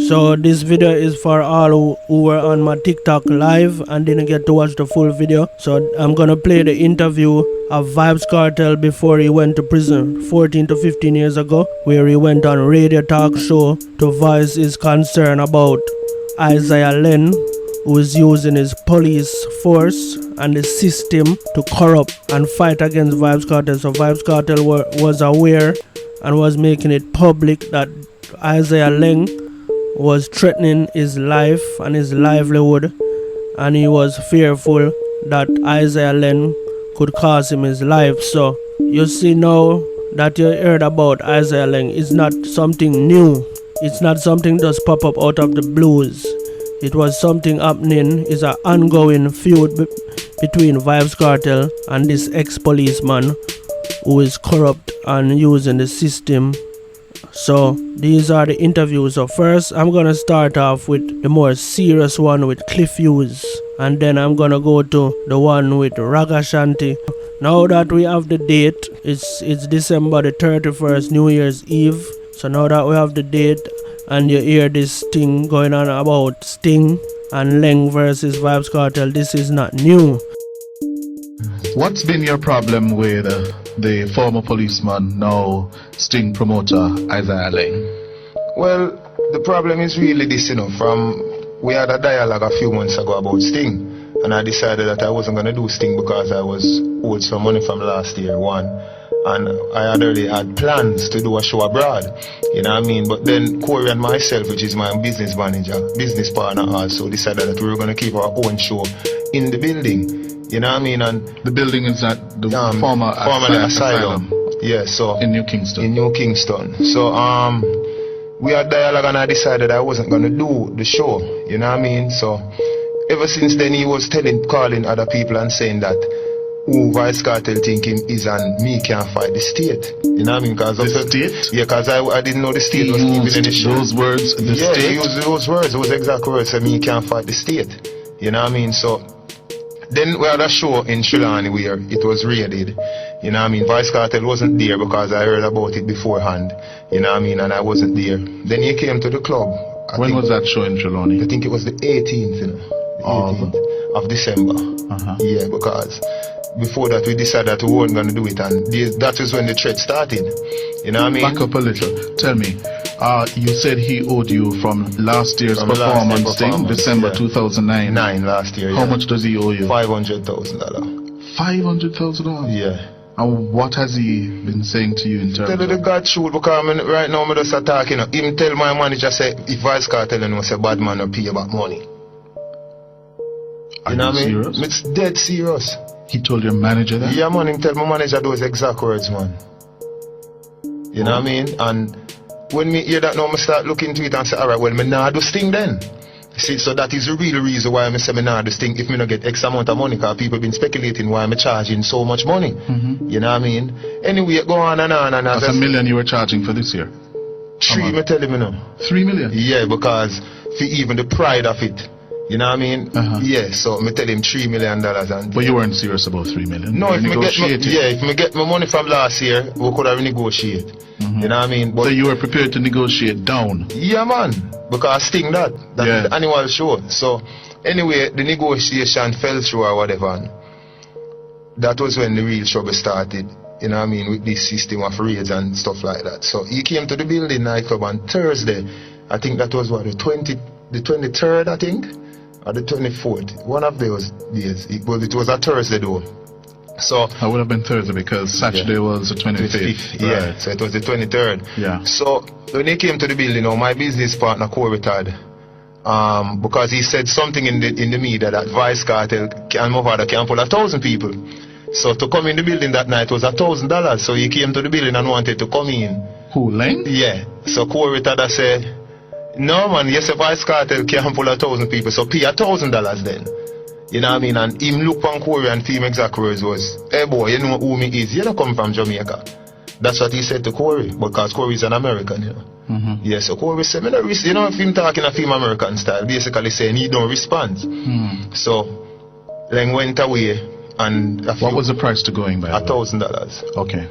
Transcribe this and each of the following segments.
So this video is for all who were on my TikTok live and didn't get to watch the full video. So I'm gonna play the interview of Vybz Kartel before he went to prison 14 to 15 years ago, where he went on radio talk show to voice his concern about Isaiah Len, who is using his police force and the system to corrupt and fight against Vybz Kartel. So Vybz Kartel was aware and was making it public that Isaiah Laing was threatening his life and his livelihood, and he was fearful that Isaiah Laing could cost him his life. So you see now that you heard about Isaiah Laing, it's not something new. It's not something just pop up out of the blues. It was something happening. It's an ongoing feud between Vybz Kartel and this ex-policeman who is corrupt and using the system. So these are the interviews. So first I'm gonna start off with the more serious one with Hughes, and then I'm gonna go to the one with Ragashanti. Now that we have the date, it's December the 31st, New Year's Eve. So now that we have the date and you hear this thing going on about Sting and Laing versus Vybz Kartel, this is not new. What's been your problem with the former policeman, now Sting promoter, Isaiah Laing? Well, the problem is really this, we had a dialogue a few months ago about Sting, and I decided that I wasn't going to do Sting because I was owed some money from last year, one, and I had already had plans to do a show abroad, you know what I mean? But then Corey and myself, which is my business business partner also, decided that we were going to keep our own show in the building. You know what I mean? And the building is at the former asylum. Yeah, so in New Kingston. In New Kingston. So we had dialogue and I decided I wasn't gonna do the show. You know what I mean? So ever since then he was calling other people and saying that who Vybz Kartel think him is and me can't fight the state. You know what I mean? Cause the state? Yeah, because I didn't know the state was even in the show. Those words, the yeah, state? he used those words, those exact words, so me can't fight the state. You know what I mean? So then we had a show in Shillani where it was raided. You know what I mean? Vybz Kartel wasn't there because I heard about it beforehand. You know what I mean? And I wasn't there. Then he came to the club. When was that show in Shillani? I think it was the 18th, The 18th of December. Yeah, because before that we decided that we weren't going to do it, and that was when the threat started. You know what I mean? Back up a little. Tell me. You said he owed you from last year's performance thing, December 2009. Last year. How much does he owe you? $500,000. $500,000? Yeah. And what has he been saying to you in terms Tell you the God truth, because right now I'm just talking. Him tell my manager say if Vybz Kartel and say bad man will pay you back money. Are you know what I mean? Serious? It's dead serious. He told your manager that? Yeah, man. Him tell my manager those exact words, man. You know what I mean? And when me hear that now, I start looking into it and say, alright, well, me nah do Sting then. See, so that is the real reason why I say me nah do Sting if me not get X amount of money, because people been speculating why I'm charging so much money. You know what I mean? Anyway, go on and on. That's $1 million you were charging for this year? 3, me tell him now. 3 million? Yeah, because for even the pride of it. You know what I mean? Yeah, so me tell him $3 million. And but you weren't serious about 3 million? No, if me get my money from last year, we could have negotiated. You know what I mean? But so you were prepared to negotiate down? Yeah, man. Because Sting that is the annual show. So anyway, the negotiation fell through or whatever. And that was when the real trouble started. You know what I mean? With this system of raids and stuff like that. So he came to the building nightclub on Thursday. I think that was what, the 23rd, I think? Or the 24th, one of those days. It was a Thursday though. So that would have been Thursday because Saturday was the 25th. Yeah, so it was the 23rd. Yeah. So when he came to the building, my business partner Corey had, because he said something in the media that Vybz Kartel and Movada can pull 1,000 people. So to come in the building that night was $1,000. So he came to the building and wanted to come in. Who, Laing? Yeah. So Corey had said, no man, yes, Vybz Kartel can pull 1,000 people, so pay $1,000 then. You know what I mean? And him look on Corey and feel exact words was, hey boy, you know who me is, you don't come from Jamaica. That's what he said to Corey, because Corey is an American, you know. Yeah, so Corey said, you know, if him talking a film American style, basically saying he don't respond. So Laing went away And what was the price to going by? $1,000. Okay.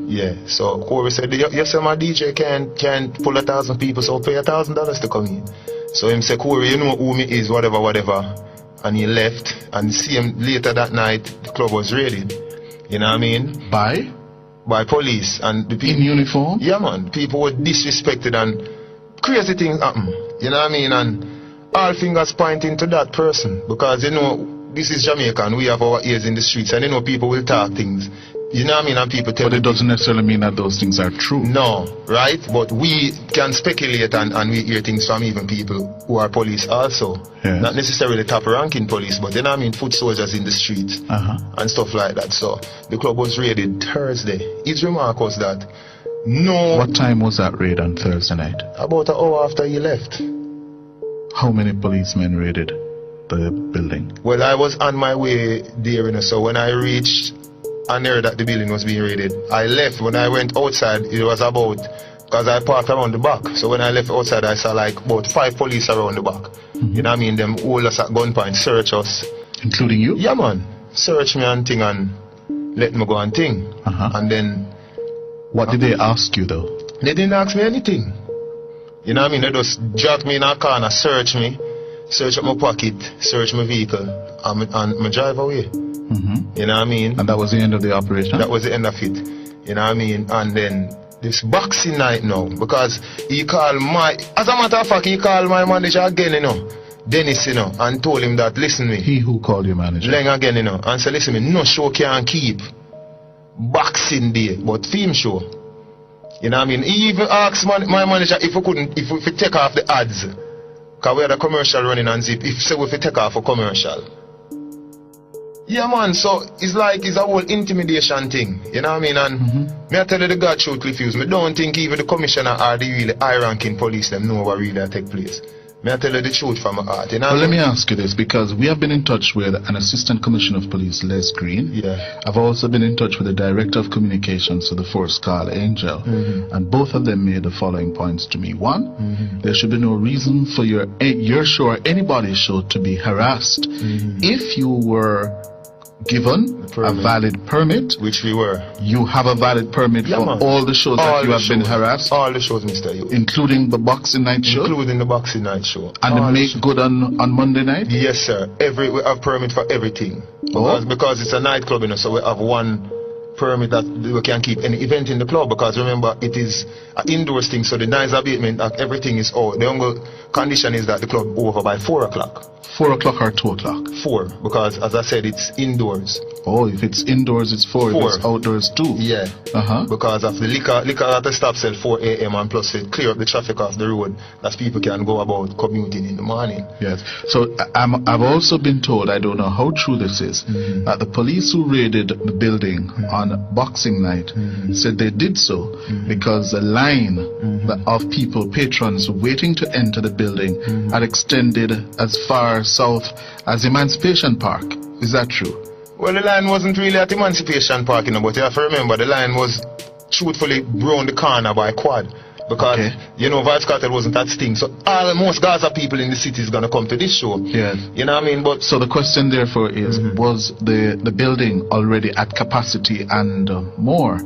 Yeah. So Corey said, you say my DJ can't pull 1,000 people, so pay $1,000 to come in. So him say, Corey, you know who me is, whatever. And he left. And see him later that night, the club was raided. You know what I mean? By police. And the people, in uniform? Yeah, man. People were disrespected and crazy things happen. You know what I mean? And all fingers pointing to that person. Because, you know, this is Jamaica and we have our ears in the streets. And, you know, people will talk things. You know what I mean? And people tell. But it doesn't necessarily mean that those things are true. No, right? But we can speculate and we hear things from even people who are police also. Yes. Not necessarily top ranking police, but then I mean foot soldiers in the streets and stuff like that. So the club was raided Thursday. His remark was that What time was that raid on Thursday night? About an hour after he left. How many policemen raided the building? Well, I was on my way there, you know, so when I reached and heard that the building was being raided, I left. When I went outside, it was about, because I parked around the back, so when I left outside I saw like about 5 police around the back. You know what I mean? Them hold us at gunpoint, search us. Including you? Yeah, man. Search me and thing and let me go and thing. And then... What did they ask you though? They didn't ask me anything. You know what I mean? They just jacked me in a car and search me, search up my pocket, search my vehicle, and me drive away. You know what I mean? And that was the end of the operation? That was the end of it. You know what I mean? And then this boxing night now, because he called as a matter of fact, he called my manager again, you know, Dennis, you know, and told him that, listen me. He who called your manager? Laing again, you know, and said, listen me, no show can keep boxing day, but film show. You know what I mean? He even asked my manager if we take off the ads, because we had a commercial running on Zip, if we take off a commercial. Yeah, man, so it's like it's a whole intimidation thing, you know what I mean? And me I tell you the God truth, Hughes, me don't think even the commissioner or the really high-ranking police them know what really take place. Me I tell you the truth from my heart, you know. Well, let me ask you this, because we have been in touch with an assistant commissioner of police, Les Green. Yeah. I've also been in touch with the director of communications for the force, Carl Angel, and both of them made the following points to me. One, there should be no reason for your show or anybody's show to be harassed. If you were given a valid permit, which we were, you have a valid permit for all the shows that you have been harassed? All the shows, Mr. Hughes. Including the boxing night show? Including the boxing night show. And the make good on Monday night? Yes, sir. We have permit for everything. Because it's a nightclub, you know, so we have one permit that we can keep any event in the club, because remember it is an indoors thing, so the noise abatement, everything is out. The only condition is that the club over by 4 o'clock. 4 o'clock or 2 o'clock? 4, because as I said, it's indoors. Oh, if it's indoors, it's 4. If it's outdoors, 2. Yeah. Because of the liquor at the stop sell 4 a.m. and plus it clear up the traffic off the road that people can go about commuting in the morning. Yes. So I've also been told, I don't know how true this is, that the police who raided the building on Boxing Night said they did so because the line of people, patrons waiting to enter the building had extended as far south as Emancipation Park. Is that true? Well, the line wasn't really at Emancipation Park, you know, but you have to remember the line was truthfully round the corner by Quad. Because, you know, Vybz Kartel wasn't at Sting. So most Gaza people in the city is going to come to this show. Yes. You know what I mean? But so the question therefore is, was the building already at capacity and more?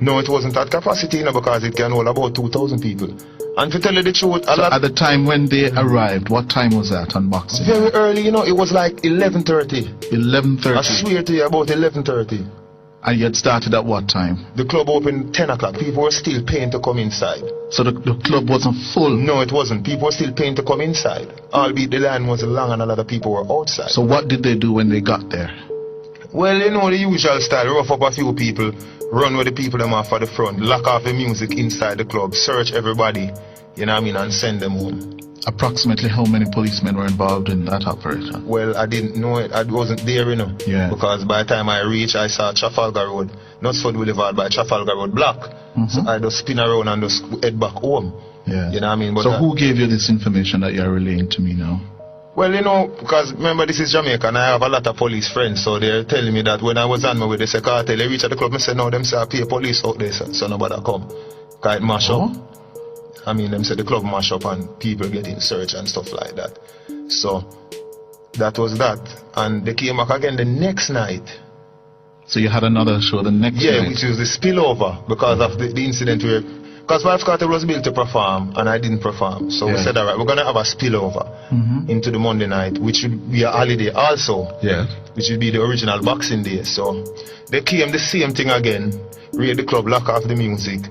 No, it wasn't at capacity, you know, because it can hold about 2,000 people. And to tell you the truth, at the time when they arrived, what time was that on Boxing? Very early, you know, it was like 11:30. 11:30? I swear to you, about 11:30. And you had started at what time? The club opened 10 o'clock. People were still paying to come inside. So the club wasn't full? No, it wasn't. People were still paying to come inside. Albeit the line was long and a lot of people were outside. So what did they do when they got there? Well, you know, the usual style. Rough up a few people, run with the people them off at the front, lock off the music inside the club, search everybody, you know what I mean, and send them home. Approximately how many policemen were involved in that operation? Well, I didn't know it. I wasn't there, you know. Yeah. Because by the time I reached, I saw Trafalgar Road, not Sud Boulevard, by Trafalgar Road block. So I just spin around and just head back home. Yeah. You know what I mean? But so who gave you this information that you're relaying to me now? Well, you know, because remember this is Jamaica and I have a lot of police friends, so they're telling me that when I was on my way, they say, Cartel, they reach at the club, I said, no, them say I pay police out there, so nobody come. Because it mash up. I mean, them say the club mash up and people getting searched and stuff like that. So, that was that. And they came back again the next night So you had another show the next night? Yeah, which was the spillover because of the incident where... Because Vybz Kartel was built to perform and I didn't perform. So we said, all right, we're going to have a spillover into the Monday night, which would be a holiday also. Yeah. Which would be the original Boxing Day. So they came the same thing again, raid the club, lock off the music,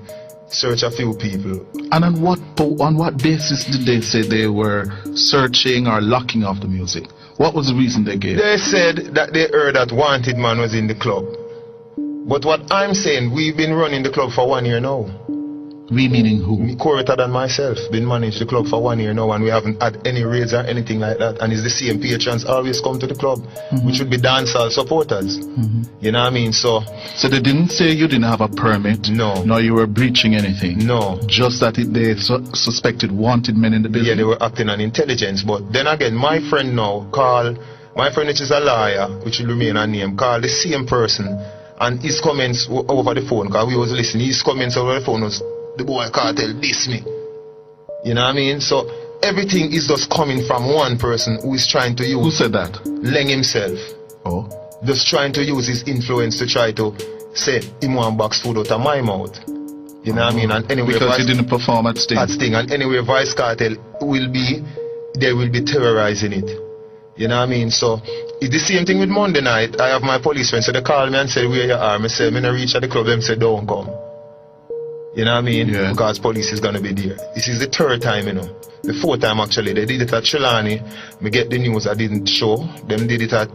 search a few people. And on what basis did they say they were searching or locking off the music? What was the reason they gave? They said that they heard that Wanted Man was in the club. But what I'm saying, we've been running the club for 1 year now. We meaning who? Me, Coretta and myself, been managed the club for 1 year now, and we haven't had any raids or anything like that. And it's the same patrons always come to the club, which would be dancehall supporters. You know what I mean? So they didn't say you didn't have a permit? No. Nor you were breaching anything? No. Just that they suspected wanted men in the building? Yeah, they were acting on intelligence. But then again, my friend which is a lawyer, which will remain unnamed, called the same person, and his comments over the phone, because we was listening, his comments over the phone was, the boy Kartel diss me. You know what I mean? So everything is just coming from one person who is trying to use... Who said that? Laing himself. Oh. Just trying to use his influence to try to say him want box food out of my mouth. You know what I mean? And anyway, because he didn't perform at Sting. At Sting. And anyway, Vybz Kartel they will be terrorizing it. You know what I mean? So it's the same thing with Monday night. I have my police friends, so they call me and say, where you are? I say, I'm going to reach at the club. Them say, don't come. You know what I mean? Yeah. Because police is going to be there. This is the third time, you know. The fourth time, actually. They did it at Trelawny. Me get the news I didn't show. Them did it at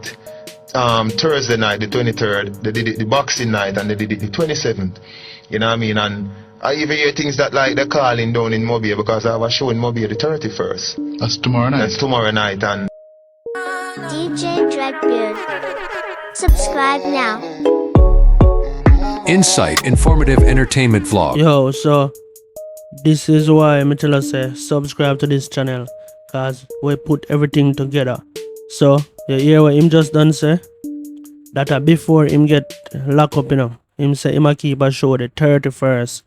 Thursday night, the 23rd. They did it the Boxing night, and they did it the 27th. You know what I mean? And I even hear things that like they're calling down in Mobile, because I have a show in Mobile the 31st. That's tomorrow night? That's tomorrow night. And DJ Dreadbeard. Subscribe now. Insight, informative entertainment vlog. Yo, so this is why I tell us subscribe to this channel, cause we put everything together. So you hear what him just done say? That before him get locked up, you know, him say him a keep a show the 31st,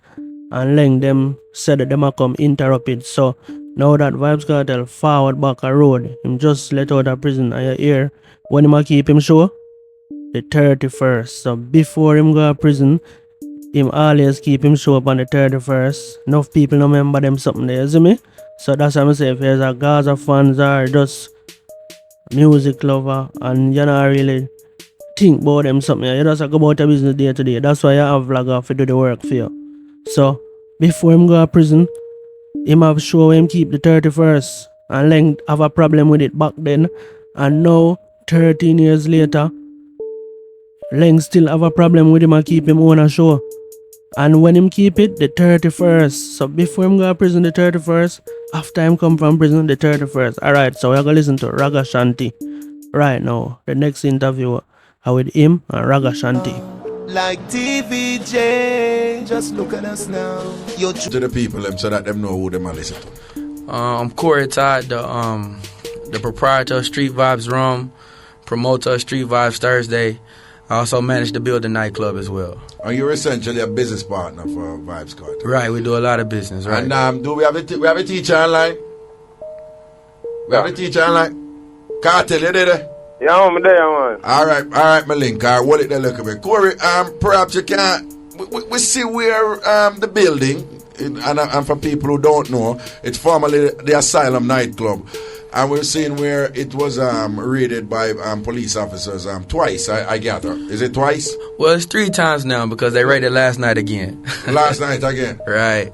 and Laing them said that them a come interrupt it. So now that Vybz Kartel forward back a road, him just let out of prison, and you hear when him a keep him show the 31st. So before him go to prison, him always keep him show up on the 31st. Enough people don't remember them something there, you see me? So that's why I say if there's a Gaza fans or just music lover and you not really think about them something, you just go about your business day to day. That's why you have vlogger to do the work for you. So before him go to prison, him have show him keep the 31st, and Laing have a problem with it back then, and now 13 years later Laing still have a problem with him and keep him on a show. And when him keep it, the 31st. So before him go to prison the 31st, after him come from prison the 31st. Alright, so we're going to listen to Ragashanti right now. The next interview are with him and Ragashanti. Like TVJ, just look at us now. Yo, to the people them so that them know who them are listen to. I'm Corey Todd, the proprietor of Street Vibes Rum, promoter of Street Vibes Thursday. I also manage to build a nightclub as well. And you're essentially a business partner for Vybz Kartel. Right, we do a lot of business, right? And do we have a teacher online? We have a teacher online? Kartel, you there? Yeah, I'm there, man. All right, my link. What it look a bit. Corey, perhaps you can. We see where the building, and for people who don't know, it's formerly the Asylum nightclub. And we're seeing where it was raided by police officers twice, I gather. Is it twice? Well, it's 3 times now because they raided last night again. Last night again? Right.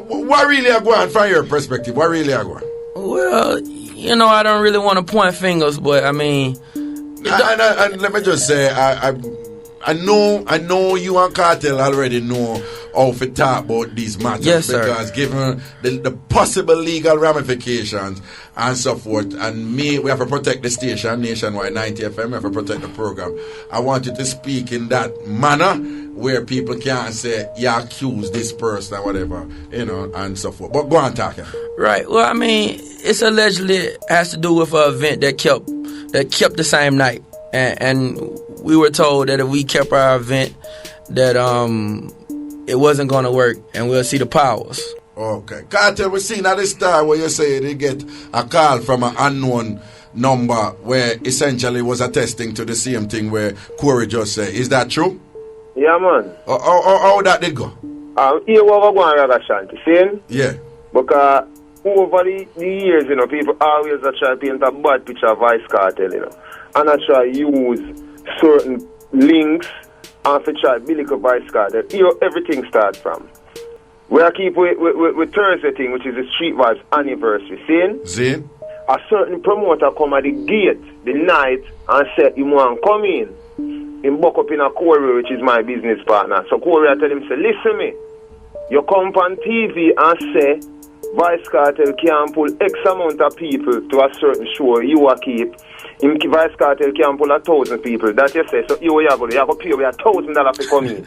What really are going from your perspective? What really are going? Well, you know, I don't really want to point fingers, but I mean... And let me just say, I know you and Kartel already know how to talk about these matters. Yes, sir. Because given the possible legal ramifications and so forth, and we have to protect the station, Nationwide 90 FM, we have to protect the program. I want you to speak in that manner where people can't say, you accuse this person or whatever, you know, and so forth. But go on talking. Right. Well, I mean, it's allegedly has to do with an event that kept the same night. And we were told that if we kept our event, that it wasn't going to work, and we'll see the powers. Okay. Kartel, we seen at this time where you say they get a call from an unknown number where essentially was attesting to the same thing where Corey just said. Is that true? Yeah, man. How that did go? Here we go on Ragashanti, see? Yeah. Because over the years, you know, people always try to paint a bad picture of Vybz Kartel, you know. And I try to use certain links and to try to build up Vybz Kartel. Here everything starts from. We are keep with Thursday thing, which is the Street Vibes anniversary, see? A certain promoter come at the gate the night and said, you want to come in. He buck up in a Corey, which is my business partner. So Corey, I tell him, say, listen me. You come on TV and say, Vybz Kartel can pull X amount of people to a certain show you will keep. Vybz Kartel can pull 1,000 people. That you say, so you go pay me $1,000 to come in.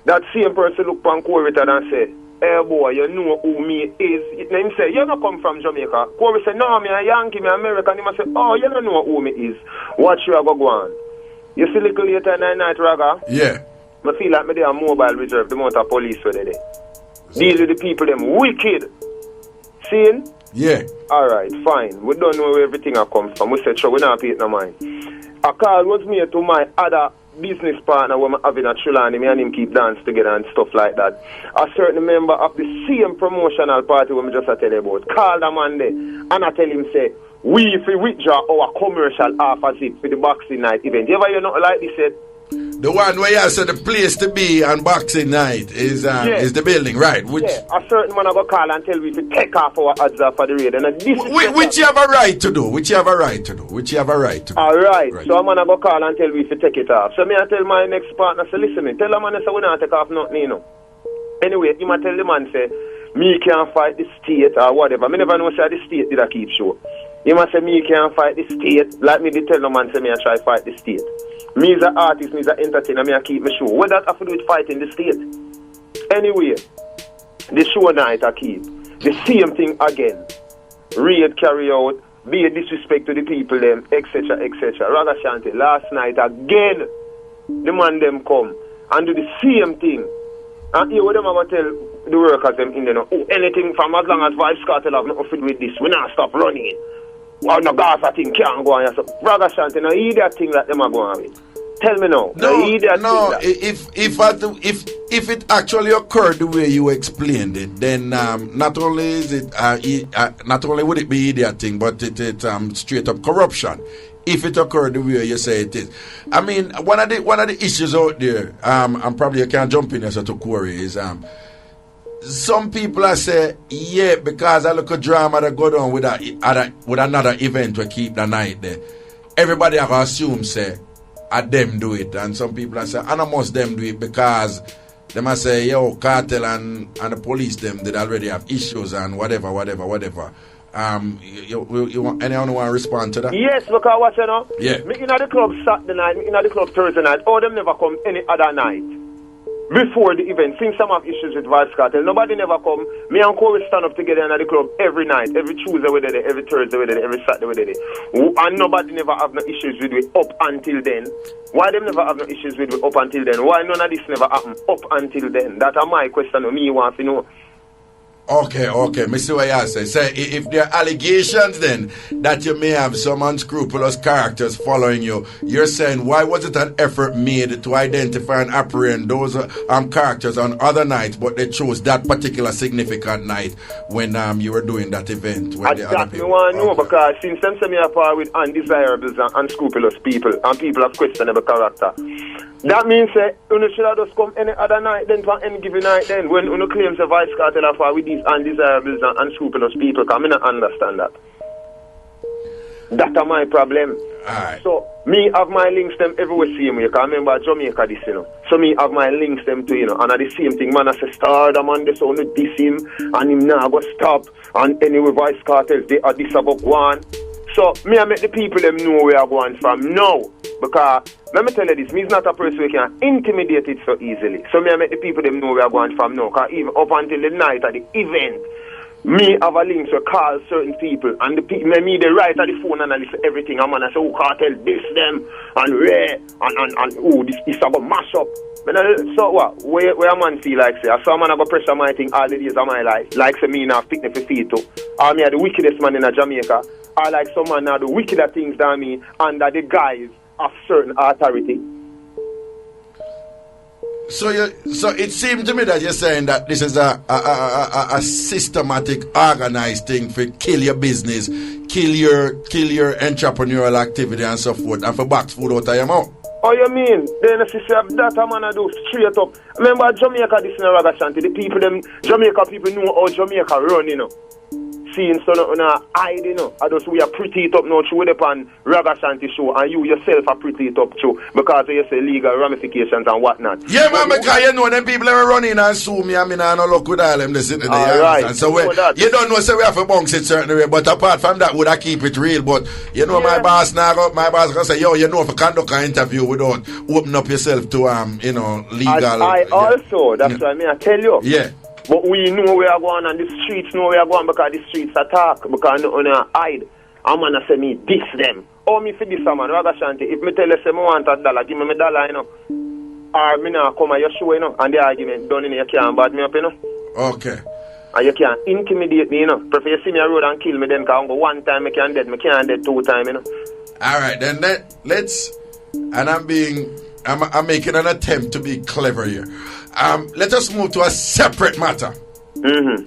That same person look on Corey and say, hey boy, you know who me is. Then he say, you don't come from Jamaica. Corey say, no, me a Yankee, me American. He must say, oh, you don't know who me is. Watch you go on. You see little later in the night, Raga? Yeah. I feel like me they are mobile reserve, the amount of police where they there. Deal with the people, them wicked. Seeing? Yeah. Alright, fine. We don't know where everything comes from. We said, sure, we don't pay it no mind. A call was made to my other business partner when I'm having a Trulani, me and him keep dance together and stuff like that. A certain member of the same promotional party when I just tell you about, call the man there, and I tell him, say, we if we withdraw our commercial offers it for the Boxing Night event. You ever hear nothing like this said? The one where you said the place to be on Boxing Night is the building, right? Which, a certain man I go call and tell me to take off our ads for the raid. And which you have a right to do. Which you have a right to do. Alright. So a man I go call and tell me to take it off. So me I tell my next partner, say, listen me, tell the man say we not take off nothing, you know. Anyway, you might tell the man say, me can't fight the state or whatever. Me never know say the state did I keep show. You must say me can't fight the state. Like me did tell no man say me I try fight the state. Me is an artist, me is an entertainer, me I keep my show. What that have to do with fighting the state? Anyway, the show night I keep. The same thing again. Raid carry out, be a disrespect to the people them, etc. etc. Ragashanti, last night again, the man them come and do the same thing. And here what them have to tell the workers them in there, oh, anything from as long as Vybz Kartel have nothing to do with this, we not stop running. Well, no Gaza thing can't go on. So, Ragashanti, no idiot thing that them are going with. Tell me now. If it actually occurred the way you explained it, then not only is it not only would it be idiot thing, but it straight up corruption. If it occurred the way you say it is, I mean, one of the issues out there, and probably you can't jump in here to query is some people are say, yeah, because I look at drama that go down with another event we keep the night there. Everybody have assume say, them do it, and some people are say, and I must them do it because they must say, yo, cartel and the police them did already have issues and whatever. You want anyone want to respond to that? Yes, because what you know? Yeah. Me in the club Saturday night, me in the club Thursday night, all them never come any other night. Before the event, since some have issues with Vybz Kartel, nobody never come. Me and Corey stand up together in the club every night, every Tuesday we're there, every Thursday we're there, every Saturday we're there. And nobody never have no issues with it up until then. Why them never have no issues with it up until then? Why none of this never happen up until then? That's my question to me want to know. Okay. Me see what you say. Say, if there are allegations then that you may have some unscrupulous characters following you, you're saying why was it an effort made to identify and apprehend those characters on other nights, but they chose that particular significant night when you were doing that event? Exactly, I want to know because since them say me are part with undesirables and unscrupulous people and people of questionable character, that means that you should have just come any other night then for any given night then when you claim the Vybz Kartel are part with these undesirables and unscrupulous people, because I don't understand that. That's my problem. Right. So me have my links them everywhere same way. Because I remember Jamaica this, you know. So me have my links them too, you know. And at the same thing, man, I say star the man this only diss him and him now go stop. And anyway Vybz Kartel they are this about one. So me I make the people them know where I'm going from now. Because let me tell you this, me is not a person who can intimidate it so easily. So me I make the people them know where I'm going from now. Because even up until the night of the event, me have a link to call certain people and the people me they write at the phone and I listen everything. I'm gonna say, oh, Kartel this them and rare and oh this is about mash up. So what? Where a man feel like say, so a man have a pressure my thing all the days of my life. Like say me now pick the feet too. Me are the wickedest man in Jamaica. Or like some man now do wickeder things than me under the guise of certain authority. So it seemed to me that you're saying that this is a systematic, organized thing for kill your business, kill your entrepreneurial activity and so forth, and for box food out of your mouth. Oh, you mean? Then if you say that a man I do straight up. Remember Jamaica, this in Ragashanti, the people, them Jamaica people know how Jamaica run, you know. Seeing so no hide, you know. I just we are pretty it up now through the pan Ragashanti show, and you yourself are pretty it up too because you say legal ramifications and whatnot. Yeah, man, because you know them people are running and sue me. I mean, I don't look with all them this in the right. And so you don't know, so we have to bounce it certain way. But apart from that, would I keep it real? But you know, my boss gonna say, yo, you know, if you conduct an interview, we don't open up yourself to you know, legal. Also, that's what I mean. I tell you. Yeah. But we know we are going and the streets know we are going because the streets attack because no one hide. I'm gonna say me diss them. Oh, me for this man, Ragashanti. If me tell you say me want $1, give me $1, you know. Or me now come at your show, you know, and the argument done in you can't bad me up, you know. Okay. And you can't intimidate me, you know. Prefer you see me a road and kill me then because I go one time I can't dead 2 times, you know. Alright, then let's and I'm making an attempt to be clever here. Let us move to a separate matter. There's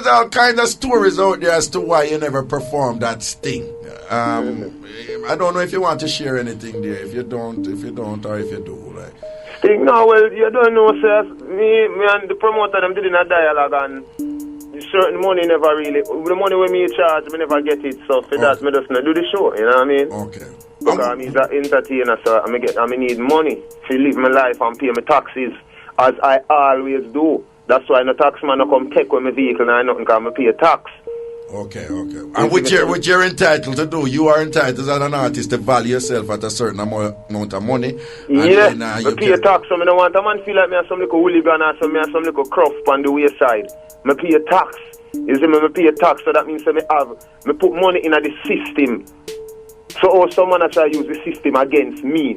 all kinds of stories out there as to why you never performed that sting. I don't know if you want to share anything there. If you don't, or if you do, like. Sting, no, well, you don't know, sir. Me and the promoter, them did in a dialogue, and certain money never really. The money when me charge, me never get it. So for that, me just not do the show. You know what I mean? Okay. Because I'm an entertainer, so I need money to live my life and pay my taxes as I always do. That's why no tax man no come take with my vehicle and nothing because I pay tax. Okay. And which you're entitled to do, you are entitled as an artist to value yourself at a certain amount of money. Yeah, I pay tax, so I don't want a man feel like me have some little hooligan or some little cruft on the wayside. I pay tax. You see me, I pay tax, so that means I put money in the system. So someone try to use the system against me.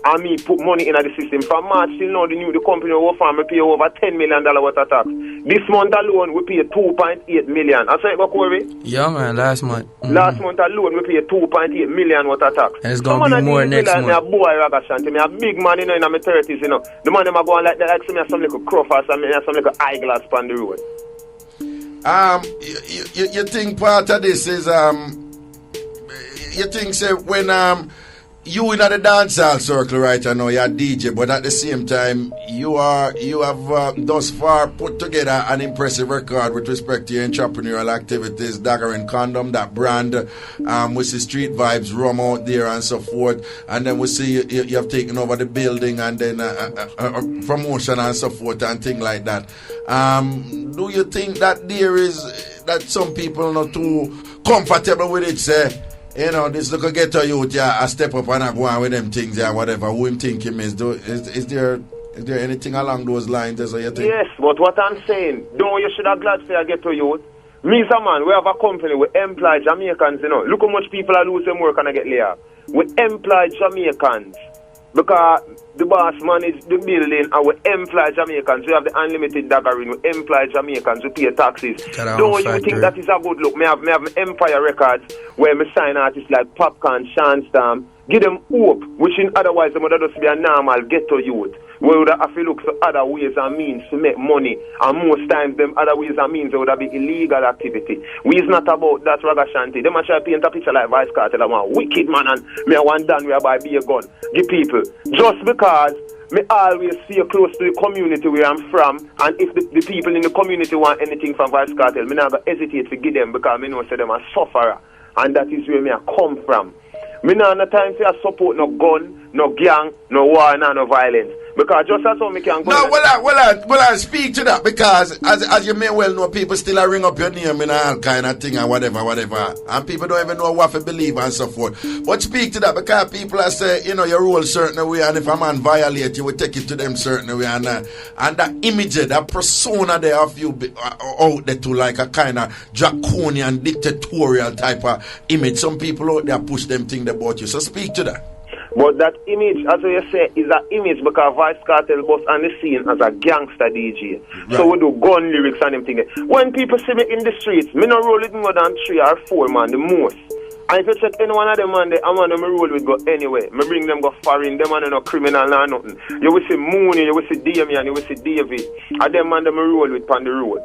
And me put money in the system. From March till now, the company we farm, we pay over $10 million worth of tax. This month alone, we pay $2.8 million. I say, Corey? Yeah, man, last month. Last month alone, we pay $2.8 million worth of tax. And it's going to be more next month. Me a boy, Ragashanti. Me a big man, you know, in my 30s, you know. The man, them are going like that, like me have some little cruff or some little eyeglass on the road. You think part of this is, you think, say, when you in the dancehall circle right now, you're a DJ, but at the same time, you have thus far put together an impressive record with respect to your entrepreneurial activities, Dagger and Condom, that brand, we see Street Vibes, Rum out there and so forth, and then we see you have taken over the building and then promotion and so forth and things like that. Do you think that that some people not too comfortable with it, say, you know, this little ghetto youth, I step up and I go on with them things, whatever, who him think him is. Is there anything along those lines as you think? Yes, but what I'm saying, don't you should have glad for a ghetto youth. Me, man, we have a company, we employ Jamaicans, you know. Look how much people are losing work and I get laid off. We employ Jamaicans because the boss manage the building and we employ Jamaicans. We have the unlimited daggering, we employ Jamaicans, we pay taxes. Don't you think that is a good look? Me have Empire Records where me sign artists like Popcorn, Shanstam, give them hope, which in otherwise they would just be a normal ghetto youth. We would have to look for other ways and means to make money, and most times them other ways and means they would have be illegal activity. We is not about that, Ragashanti. They must try to paint a picture like Vybz Kartel, I'm a wicked man and me I want done whereby be a gun. Give people. Just because me always feel close to the community where I'm from, and if the people in the community want anything from Vybz Kartel, me not hesitate to give them because me know say them a sufferer, and that is where me I come from. Me not no time for support no gun, no gang, no war, no violence. Because just as how me can go. No, well, I speak to that because as you may well know, people still ring up your name and all kind of thing and whatever. And people don't even know what to believe and so forth. But speak to that because people are saying, you know, you roll certain way, and if a man violate you, will take it to them certain way. And that image, that persona there of you out there to like a kind of draconian, dictatorial type of image. Some people out there push them things about you. So speak to that. But that image, as you say, is an image because Vybz Kartel was on the scene as a gangster DJ. Right. So we do gun lyrics and them things. When people see me in the streets, me no roll with more than 3 or 4 man, the most. And if you check any one of them, man, I'm on them roll with go anyway. Me bring them go foreign, them man no criminal or nothing. You will see Mooney, you will see Damian, you will see Davey. And them man them roll with on the road.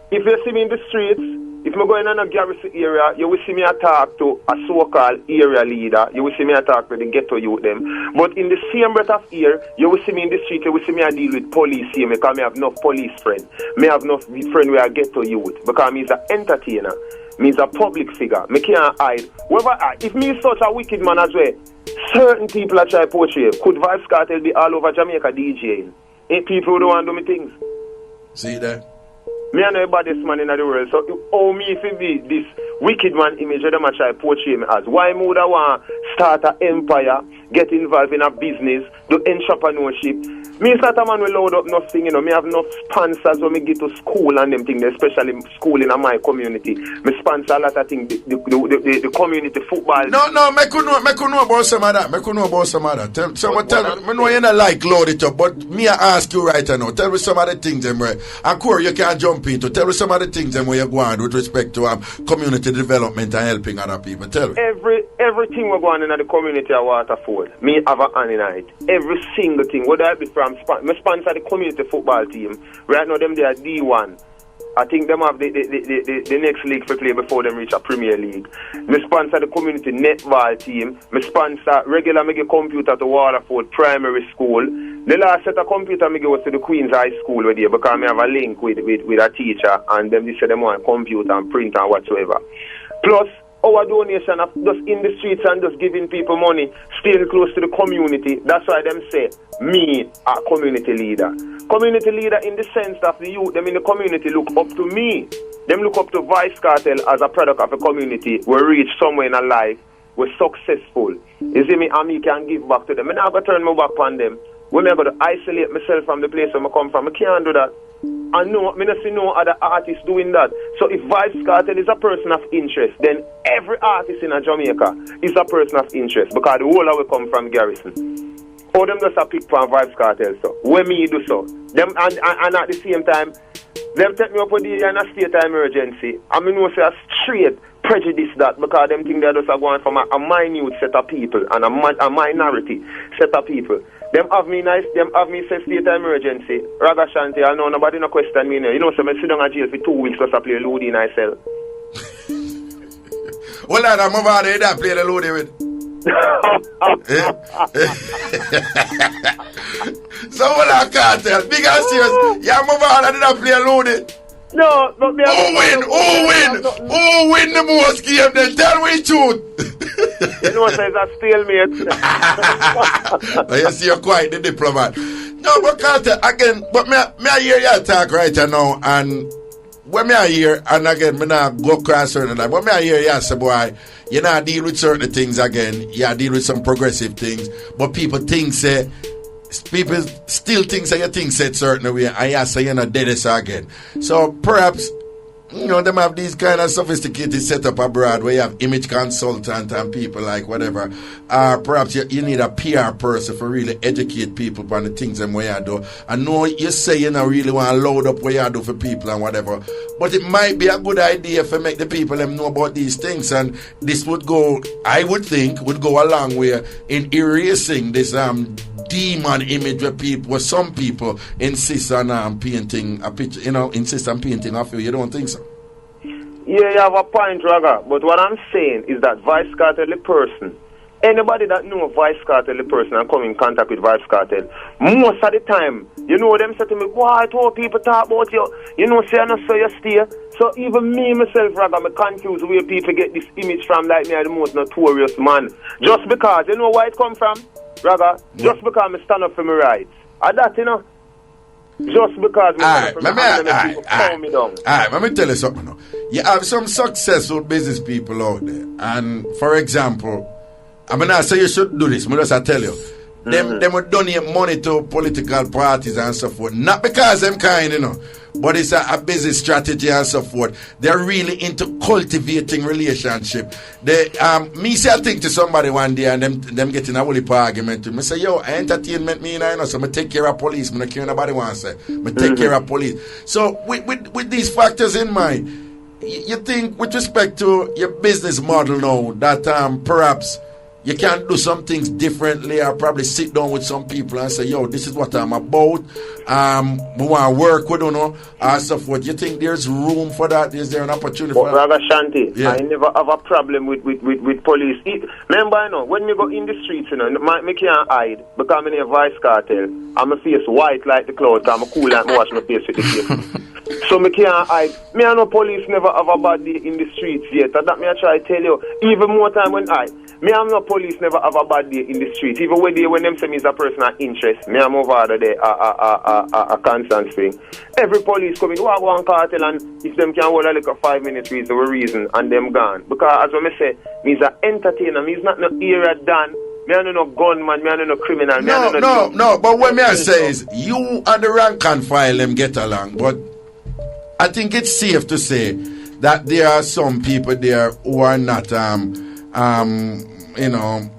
If you see me in the streets, if I'm going in a garrison area, you will see me talk to a so-called area leader. You will see me talk to the ghetto youth them. But in the same breath of ear, you will see me in the street, you will see me deal with police here because I have enough police friends. I have enough friends where I ghetto youth because I'm an entertainer. Me is a public figure. Me can't hide. If me is such a wicked man as well, certain people I try to portray. Could Vybz Kartel be all over Jamaica DJing? Ain't people who don't want to do me things. See that? Me and the baddest man in the world. So how me if it be this wicked man image that I try to portray me as? Why would I want to start an empire, get involved in a business, do entrepreneurship? Me is not a man will load up nothing, you know. Me have enough sponsors when me get to school and them things, especially school in my community. Me sponsor a lot of things, the community football. No, me could know about some of that. Tell me know you not like load it up, but me I ask you right now. Tell me some of the things them where and Corey you can't jump into. Tell me some of the things them where you go on with respect to community development and helping other people. Tell me. Everything we're going in the community at Waterford, me have an hand in it. Every single thing, whether it be from me sponsor the community football team. Right now, them they are D1. I think them have the next league to play before them reach a Premier League. Me sponsor the community netball team. Me sponsor regular me get computer to Waterford Primary School. The last set of computer me go to the Queen's High School with you because me have a link with a teacher and them they say them want computer and print and whatsoever. Plus, our donation of just in the streets and just giving people money, staying close to the community. That's why them say, me, a community leader. Community leader in the sense that the youth, them in the community look up to me. Them look up to Vybz Kartel as a product of a community. We reach somewhere in our life. We're successful. You see me, and me can give back to them. I'm not going to turn my back on them. When I'm going to isolate myself from the place where I come from, I can't do that. I know, I don't see no other artist doing that. So if Vybz Kartel is a person of interest, then every artist in Jamaica is a person of interest because the whole of we come from Garrison. All them just a pick from Vybz Kartel, so when me do so, them and at the same time, them take me up with the in a state of emergency. I mean, we say a straight prejudice that because them think they're just going from a minute set of people and a minority set of people. Them have me say state of emergency. Ragashanti, I know nobody no question me now. You know, so I sit down in jail for 2 weeks because I play Lodi in myself. Well, I'm over there that play the Lodi with. So what I can't tell. Big and serious. Yeah, I'm over there that play Lodi. No, but me. Who win the most game? Then tell me the truth. You know, says a stalemate. You see, you're quite the diplomat. No, but Carter, again, but me I hear you talk right now, and when me I hear, and again, me not go across certain like, but me I hear you say, boy, you not deal with certain things again, you deal with some progressive things, but people people still think say you think said certain way, and you say you're not dead as again. So perhaps, you know, them have these kind of sophisticated setup abroad where you have image consultant and people like whatever. Perhaps you need a PR person for really educate people on the things and where you do. I know you say you don't really want to load up what you do for people and whatever, but it might be a good idea for make the people them know about these things, and this would go, I would think, would go a long way in erasing this demon image where some people insist on painting a picture, insist on painting a few. You don't think so? Yeah, you have a point, Raga. But what I'm saying is that Vybz Kartel, the person, anybody that know Vybz Kartel, the person, and come in contact with Vybz Kartel, most of the time, you know, them say to me, why all people talk about you? You know, say, I know, so you stay. So even me, myself, Raga, I'm confused where people get this image from, like me, I'm the most notorious man. Just because, you know where it come from? Raga, just because I stand up for my rights. And that, you know, just because I stand me down. Alright, let me tell you something now. You have some successful business people out there. And, for example, I'm not saying you should do this, but just I tell you, them would donate money to political parties and so forth. Not because them kind, you know, but it's a business strategy and so forth. They're really into cultivating relationship. They me say I think to somebody one day and them getting a whole argument to me. Say, yo, entertainment me, you know, so I take care of police. I don't care nobody wants to say. I take care of police. So with these factors in mind, you think with respect to your business model now that perhaps you can do some things differently, or probably sit down with some people and say, yo, this is what I'm about. We want to work with, you know, and so forth. You think there's room for that? Is there an opportunity for that? Ragashanti, Yeah. I never have a problem with police. Remember, you know, when we go in the streets, you know, I can't hide because I'm in a Vybz Kartel. I'm a face white like the cloud, because I'm cool like I wash my face with the tape. So I can't hide. Me and no police never have a bad day in the streets yet. And that me I try to tell you, even more time when me and no police never have a bad day in the streets. Even when them say me is a person of interest, me I'm over there a constant thing. Every police come in, walk one cartel, and if them can hold a like a 5 minute reason and them gone. Because as I say, me is an entertainer, me is not no area done. Me I no gunman, me I no criminal. No, but what me I say is, you and the rank and file them get along, but I think it's safe to say that there are some people there who are not you know,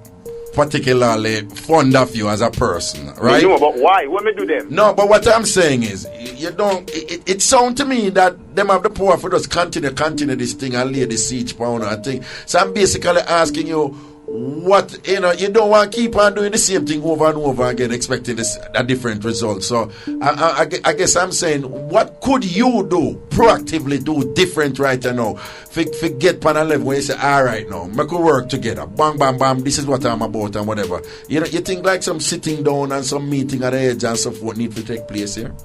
particularly fond of you as a person, right? No, but why? What me do them? No, but what I'm saying is, you don't. It sounds to me that them have the power for just continue this thing and lay the siege pound. I think so. I'm basically asking you, what, you know, you don't want to keep on doing the same thing over and over again, expecting a different result. So I guess I'm saying, what could you do, proactively do different right now? Forget pan a level where you say, all right now, we could work together. Bang, bang, bang, this is what I'm about and whatever. You know, you think like some sitting down and some meeting at the edge and so forth need to take place here?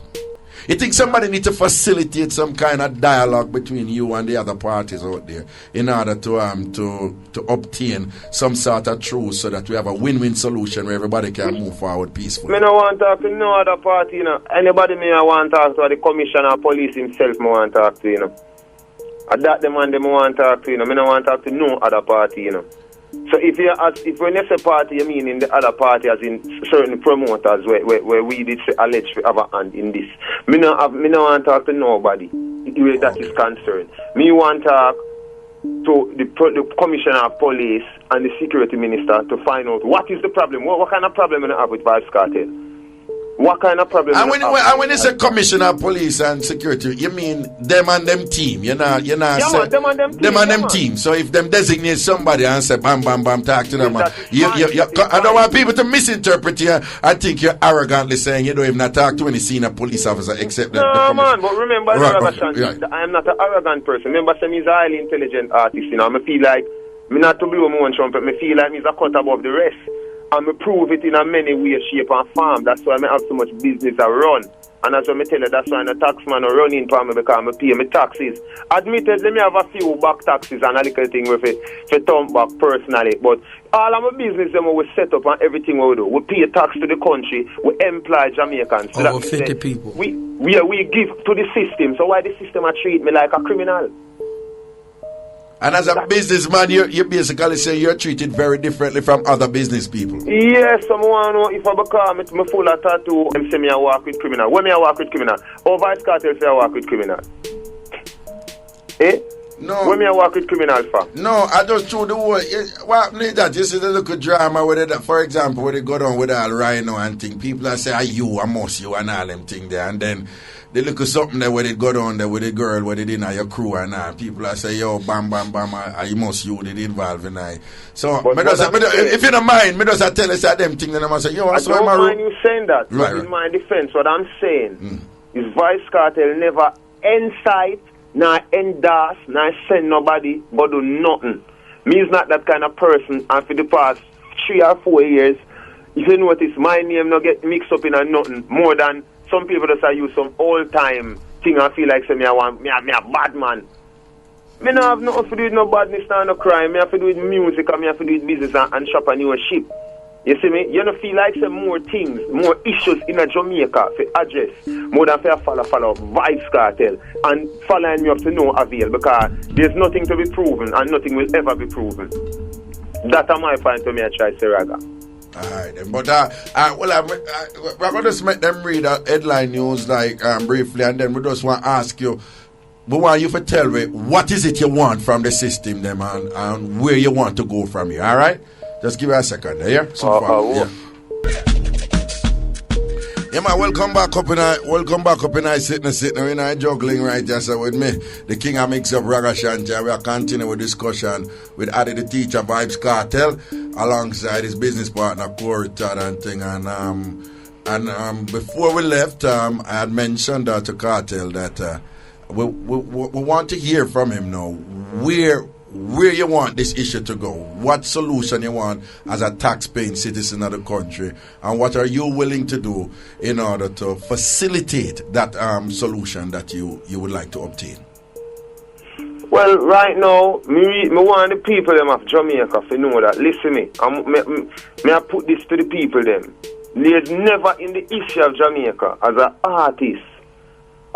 You think somebody need to facilitate some kind of dialogue between you and the other parties out there in order to obtain some sort of truth so that we have a win-win solution where everybody can move forward peacefully? Me no want to talk to no other party, you know. Anybody me I want to talk to, the commissioner of police himself me want to talk to, you know. That the man them want to talk to, you know. Me no want to talk to no other party, you know. So if when you say party, you mean in the other party, as in certain promoters where we did say alleged to have a hand in this. Me no want to talk to nobody where that is concerned. Me want to talk to the commissioner of police and the security minister to find out what is the problem. What kind of problem you have with Vybz Kartel? What kind of problem? And when you say commissioner of police and security, you mean them and them team. You're not say, them and them team. So if them designate somebody and say bam bam bam, talk to them. I don't want people to misinterpret you. I think you're arrogantly saying you don't even talk to any senior police officer except the man. But remember, Ragashanti, I am not an arrogant person. Remember, say he's a highly intelligent artist. You know, I feel like me not to blow my own trumpet. I feel like he's a cut above the rest. And I prove it in a many ways, shape and form. That's why I have so much business I run. And as I tell you, that's why the taxman are running for me because I pay my taxes. Admittedly, me have a few back taxes and a little thing with it for thumb back personally. But all of my business, we set up and everything we do. We pay tax to the country. We employ Jamaicans. So over 50 people. We give to the system. So why the system treat me like a criminal? And as a businessman, you basically say you're treated very differently from other business people. Yes, someone know if I become it, me full of tattoo, and say me I work with criminal. When me I work with criminal? Or Vybz Kartel say I work with criminal? Eh? No. When me I work with criminal for? No, I just threw the word. What need that? You see the little drama with it, for example, where they go down with all rhino and thing. People that say, you, I must you, and all them thing there. And then they look at something there where they go down there with a girl where they didn't have your crew and all. People that say, yo, bam, bam, bam, I must you, they involved in I. So, if you don't mind, me just tell us that them thing, then I'm going to say, yo, I don't mind you saying that. Right, but in my defense, what I'm saying is Vybz Kartel never incite, nor endorse, nor send nobody, but do nothing. Me is not that kind of person, and for the past 3 or 4 years, if you notice, my name not get mixed up in a nothing more than some people just use some old time thing and feel like say me a bad man. Me no have nothing to do with no badness and no crime. Me have to do with music and me have to do with business and shop a new ship. You see me? You don't feel like some more things, more issues in a Jamaica for address, more than for follow Vybz Kartel and following me up to no avail because there's nothing to be proven and nothing will ever be proven. That's my point to me, I try to say, Raga. Alright then, but we're going to make them read that headline news like briefly, and then we just want to ask you, we want you to tell me what is it you want from the system them and where you want to go from here, alright? Just give me a second, yeah? So far, yeah. Yeah, man, welcome back up in I sitting in I juggling right just with me. The king of mix up Ragashanti, and we are continuing with discussion with Addy the teacher, Vybz Kartel, alongside his business partner, Corey Todd and thing. And before we left, I had mentioned to Kartel that we want to hear from him now where you want this issue to go, what solution you want as a tax-paying citizen of the country, and what are you willing to do in order to facilitate that solution that you would like to obtain? Well, right now, me want the people them of Jamaica to know that, listen me, I put this to the people them. There's never in the history of Jamaica as an artist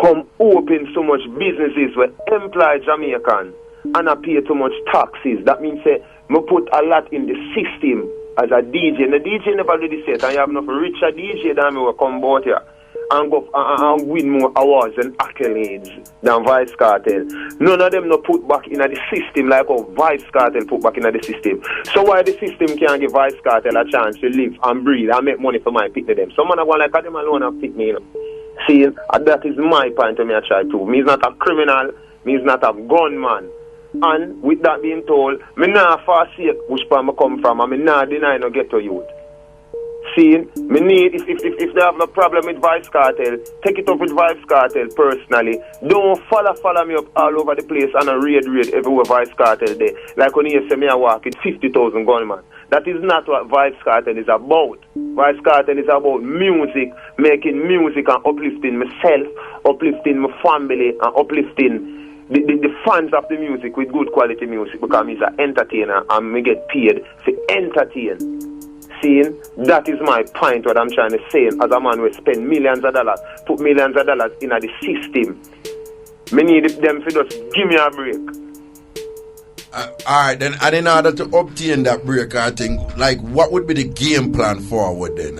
come open so much businesses where employ Jamaican and I pay too much taxes. That means say me put a lot in the system as a DJ. And the DJ never do this yet, and you have enough richer DJ than me will come out here and go and win more awards and accolades than Vybz Kartel. None of them no put back in the system like how Vybz Kartel put back in the system. So why the system can't give Vybz Kartel a chance to live and breathe and make money for my pick to them? Some man are going like them alone and pick me, you know. See, that is my point to me I try to. Me is not a criminal, me is not a gunman. And with that being told, me not forsake which part I come from, and me not deny no ghetto youth. See, me need, if they have no problem with Vybz Kartel, take it up with Vybz Kartel personally. Don't follow me up all over the place and a raid everywhere Vybz Kartel there. Like when you say me I walk with 50,000 gunmen. That is not what Vybz Kartel is about. Vybz Kartel is about music, making music and uplifting myself, uplifting my family, and uplifting the fans of the music with good quality music, because I'm an entertainer and me get paid to entertain. Seeing, that is my point, what I'm trying to say. As a man will spend millions of dollars, put millions of dollars in the system. Me need them to just give me a break. Alright, then, and in order to obtain that break, I think, like, what would be the game plan forward then?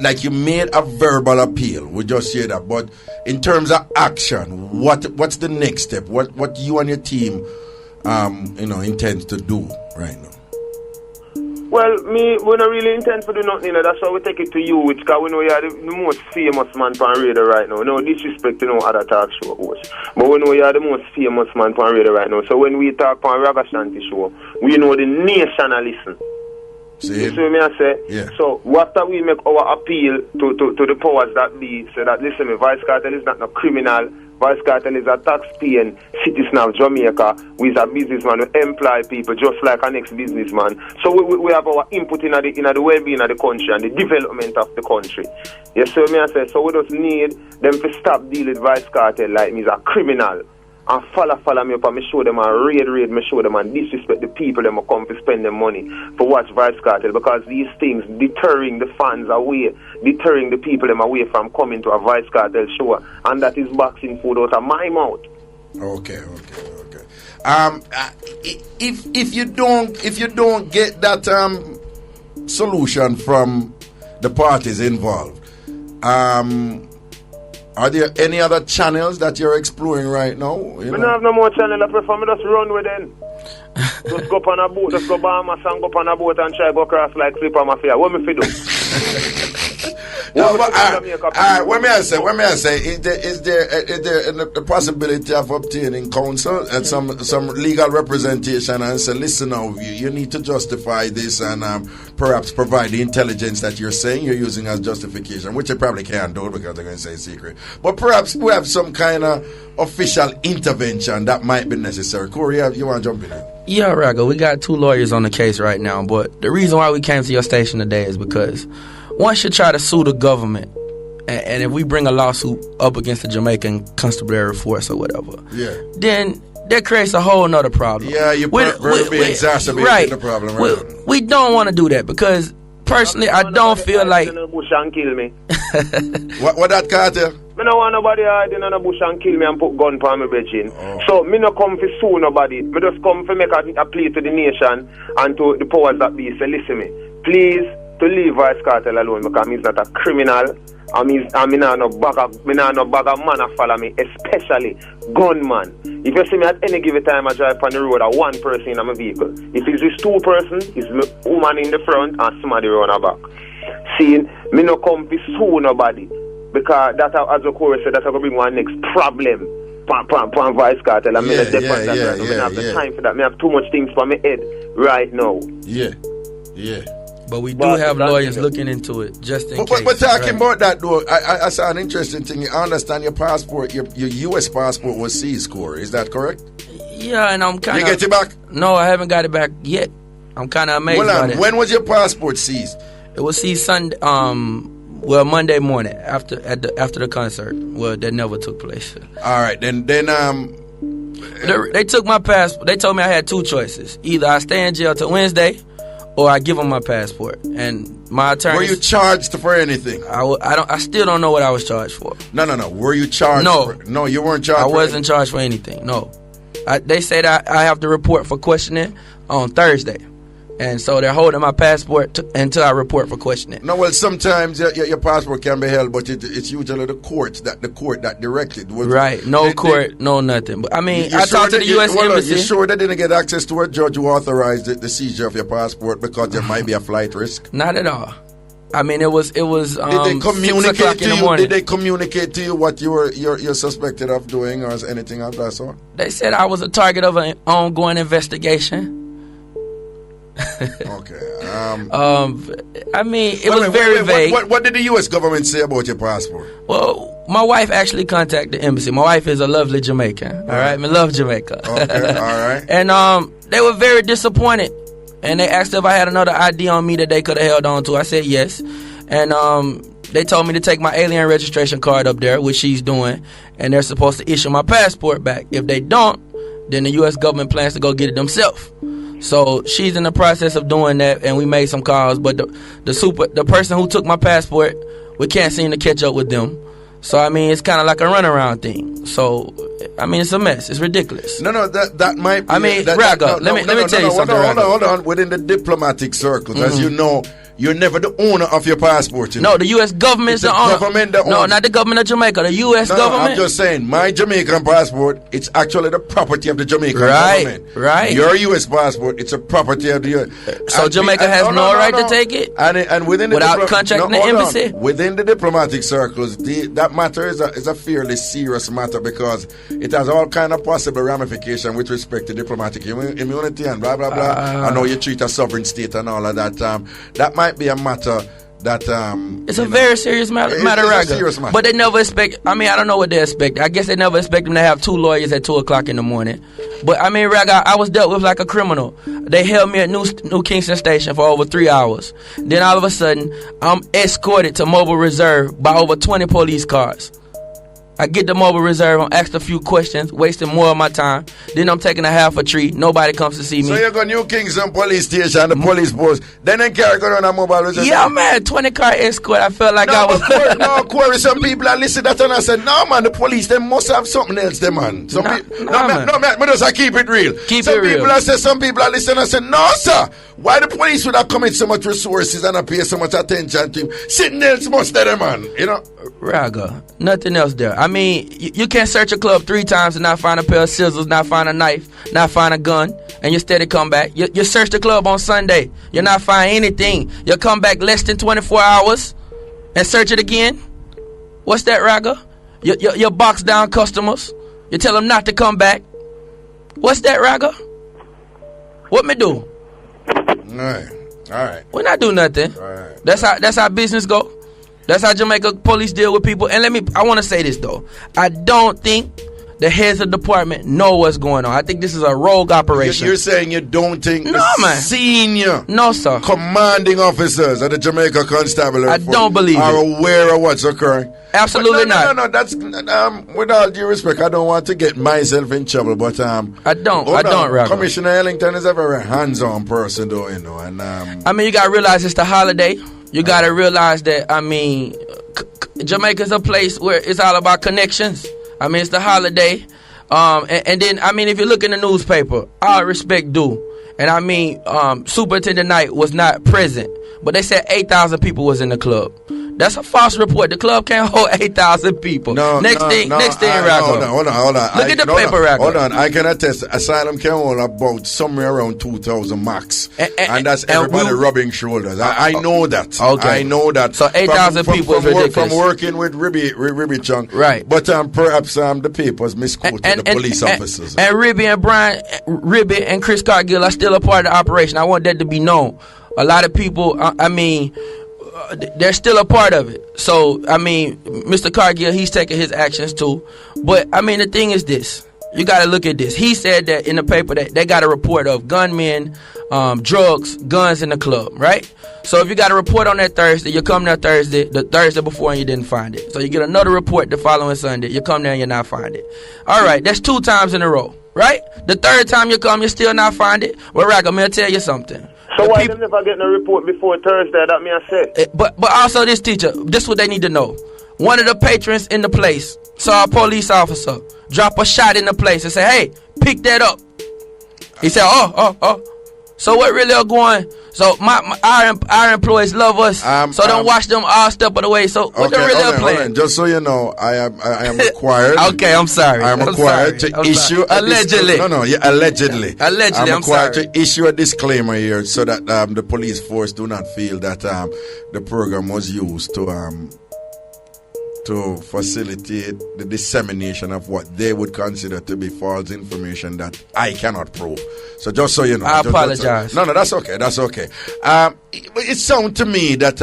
Like, you made a verbal appeal, we just say that, but in terms of action, what's the next step? What you and your team, intend to do right now? Well, we don't really intend to do nothing, that's why we take it to you, because we know you are the most famous man on radio right now. No disrespect to no other talk show host, but we know you are the most famous man on radio right now. So when we talk on Ragashanti show, we know the nation a listen. See? You see what I say? Yeah. So after we make our appeal to the powers that be, so that listen, Vybz Kartel is not no criminal. Vybz Kartel is a tax-paying citizen of Jamaica who is a businessman who employ people just like an ex-businessman. So we have our input in the well-being of the country and the development of the country. You see what I say? So we just need them to stop dealing with Vybz Kartel like me is a criminal. And follow me up and me show them and raid, me show them and disrespect the people that come to spend their money for watch Vybz Kartel, because these things deterring the fans away, deterring the people them away from coming to a Vybz Kartel show, and that is boxing food out of my mouth. Okay. If you don't get that solution from the parties involved, are there any other channels that you're exploring right now? I don't have no more channel. I prefer me just run with them. Just go up on a boat, just go Bahamas and go up on a boat and try go across like Slipper Mafia. What me fi do? What may I say? Is there the possibility of obtaining counsel and some legal representation and say, listen now, you need to justify this and perhaps provide the intelligence that you're saying you're using as justification, which you probably can't do because they're going to say secret. But perhaps we have some kind of official intervention that might be necessary. Corey, you want to jump in there? Yeah, Raga, we got 2 lawyers on the case right now, but the reason why we came to your station today is because once you try to sue the government, and if we bring a lawsuit up against the Jamaican Constabulary Force or whatever, then that creates a whole nother problem. Yeah, you be exacerbating the problem. Right? We don't want to do that because personally, I don't feel like. Bush and kill me. What that Carter? I don't want nobody hiding in the bush and kill me and put gun on me bedchin. So me no come to sue nobody. Me just come to make a plea to the nation and to the powers that be. Say, listen me, please, to leave Vybz Kartel alone because he's not a criminal. I mean, no bag of man a follow me, especially gunman. If you see me at any given time I drive on the road, I one person in my vehicle. If it's just two person, it's me woman in the front and somebody around the back. Seeing me no come to sue nobody because that, as the chorus said, that's going to bring one next problem. Vybz Kartel. I mean, I don't have the time for that. I have too much things for my head right now. Yeah. But we do have lawyers looking into it, just in case. But talking about that, though, I saw an interesting thing. I understand your passport, your U.S. passport was seized, Corey. Is that correct? Yeah, and I'm kind of... You get it back? No, I haven't got it back yet. I'm kind of amazed by it. When was your passport seized? It was seized Sunday, Monday morning after the concert. Well, that never took place. All right, then they took my passport. They told me I had two choices: either I stay in jail till Wednesday, or I give them my passport. And my attorney. Were you charged for anything? I still don't know what I was charged for. No. Were you charged? No, you weren't charged. I wasn't charged for anything. No, they said I have to report for questioning on Thursday. And so they're holding my passport until I report for questioning. No, well, sometimes your passport can be held, but it's usually the court that directed. Right, no court, no nothing. But I mean, I talked to the U.S. Embassy. You sure they didn't get access to a judge who authorized the seizure of your passport because there might be a flight risk? Not at all. I mean, it was. Did they communicate 6 o'clock in the morning. Did they communicate to you what you're suspected of doing or anything of that sort? They said I was a target of an ongoing investigation. Okay. I mean, it was very vague. What did the U.S. government say about your passport? Well, my wife actually contacted the embassy. My wife is a lovely Jamaican. All right, I love Jamaica. Okay, all right. And they were very disappointed, and they asked if I had another ID on me that they could have held on to. I said yes, and they told me to take my alien registration card up there, which she's doing, and they're supposed to issue my passport back. If they don't, then the U.S. government plans to go get it themselves. So she's in the process of doing that, and we made some calls. But the person who took my passport, we can't seem to catch up with them. So I mean, it's kind of like a runaround thing. So I mean, it's a mess. It's ridiculous. No, that might be. I mean, Raga, let me tell you something. Hold on. Within the diplomatic circles, as you know, you're never the owner of your passport. You know? No, the U.S. government's the owner. No, not the government of Jamaica. The U.S. government. I'm just saying, my Jamaican passport, it's actually the property of the Jamaican government. Right. Your U.S. passport, it's a property of the U.S. So Jamaica has no right to take it? And within the without contracting the embassy? Within the diplomatic circles, that matter is a fairly serious matter because it has all kind of possible ramifications with respect to diplomatic immunity and blah, blah, blah. I know you treat a sovereign state and all of that. That might be a matter that it's a very serious matter, Raga. But they never expect. I mean, I don't know what they expect. I guess they never expect them to have two lawyers at 2 o'clock in the morning. But I mean, Raga, I was dealt with like a criminal. They held me at New Kingston Station for over 3 hours. Then all of a sudden, I'm escorted to Mobile Reserve by over 20 police cars. I get to Mobile Reserve, I'm asked a few questions, wasting more of my time. Then I'm taking a half a tree. Nobody comes to see me. So you go New Kingston Police Station, the police post. Then they carry go on a Mobile Reserve. Yeah, man, 20-car escort. I felt like I was. Corey, some people are listening to that and I said, no, man, the police, they must have something else, they, man. Man, just keep it real. Some people are listening and say, no, sir. Why the police would have commit so much resources and pay so much attention to him? Sitting else must there, man. You know? Raga, nothing else there. I mean, you can't search a club 3 times and not find a pair of scissors, not find a knife, not find a gun, and you steady come back. You search the club on Sunday, you not find anything. You come back less than 24 hours and search it again. What's that, Raga? You box down customers. You tell them not to come back. What's that, Raga? What me do? All right. We not do nothing. All right. That's how business go. That's how Jamaica police deal with people. And I want to say this though. I don't think the heads of the department know what's going on. I think this is a rogue operation. You're saying you don't think senior sir, commanding officers of the Jamaica Constabulary I don't believe are aware of what's occurring? Absolutely not. No, that's with all due respect, I don't want to get myself in trouble, but I don't, Raga. Commissioner Ellington is a very hands-on person though, you know, and I mean, you gotta realize it's the holiday. You gotta realize that, I mean, Jamaica's a place where it's all about connections. I mean, it's the holiday. And then, I mean, if you look in the newspaper, all respect due. And I mean, Superintendent Knight was not present, but they said 8,000 people was in the club. That's a false report. The club can't hold 8,000 people. Next thing, Raggo. Hold on. Look at the paper, Raggo. Hold on. I can attest. Asylum can hold about somewhere around 2,000 max, and that's everybody rubbing shoulders. I know that. Okay. I know that. So 8,000 people is ridiculous. From working with Ribby Chung. Right. But perhaps the papers misquoted the police officers. And Ribby and Chris Cargill are still a part of the operation. I want that to be known. A lot of people, they're still a part of it. So, I mean, Mr. Cargill, he's taking his actions too. But, I mean, the thing is this. You got to look at this. He said that in the paper that they got a report of gunmen, drugs, guns in the club, right? So if you got a report on that Thursday, you come there the Thursday before and you didn't find it. So you get another report the following Sunday, you come there and you not find it. All right, that's 2 times in a row, right? The third time you come, you still not find it. Well, Raggo, I'm going to tell you something. So why them never getting a report before Thursday? That me I said. But also this teacher, this is what they need to know. One of the patrons in the place saw a police officer drop a shot in the place and say, "Hey, pick that up." He said, "Oh." So what really are going? So our employees love us. So don't watch them all step of the way. So what they really are playing? Just so you know, I am required. Okay, I'm sorry. I'm required to issue allegedly. Allegedly. Allegedly, I'm required to issue a disclaimer here so that the police force do not feel that the program was used to facilitate the dissemination of what they would consider to be false information that I cannot prove. So just so you know. I apologize. No, that's okay. That's okay. It sounds to me that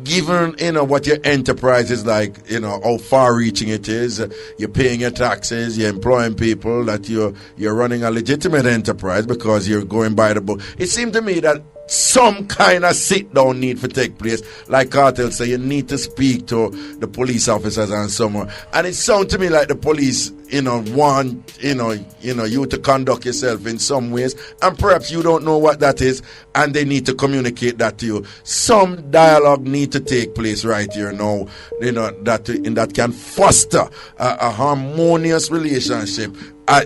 given what your enterprise is like, how far-reaching it is, you're paying your taxes, you're employing people, that you're running a legitimate enterprise because you're going by the book. It seemed to me that some kind of sit-down need to take place. Like Cartel say, you need to speak to the police officers and someone. And it sounds to me like the police, want, you to conduct yourself in some ways. And perhaps you don't know what that is, and they need to communicate that to you. Some dialogue need to take place right here now, that can foster a harmonious relationship. As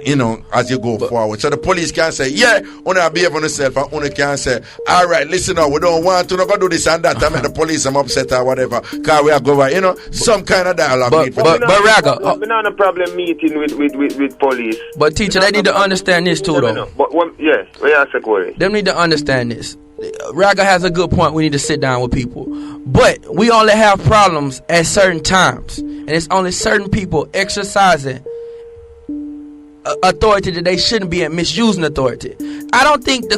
you go forward. So the police can say, yeah, una behave on yourself, and una can say, all right, listen now, we don't want to go do this and that. I mean, the police, I'm upset or whatever. Because we are going, some kind of dialogue. But Raggo, we're not a problem meeting with police. But teacher, they need to understand this too, though. They need to understand this. Raggo has a good point. We need to sit down with people. But we only have problems at certain times. And it's only certain people exercising authority that they shouldn't be, and misusing authority. I don't think the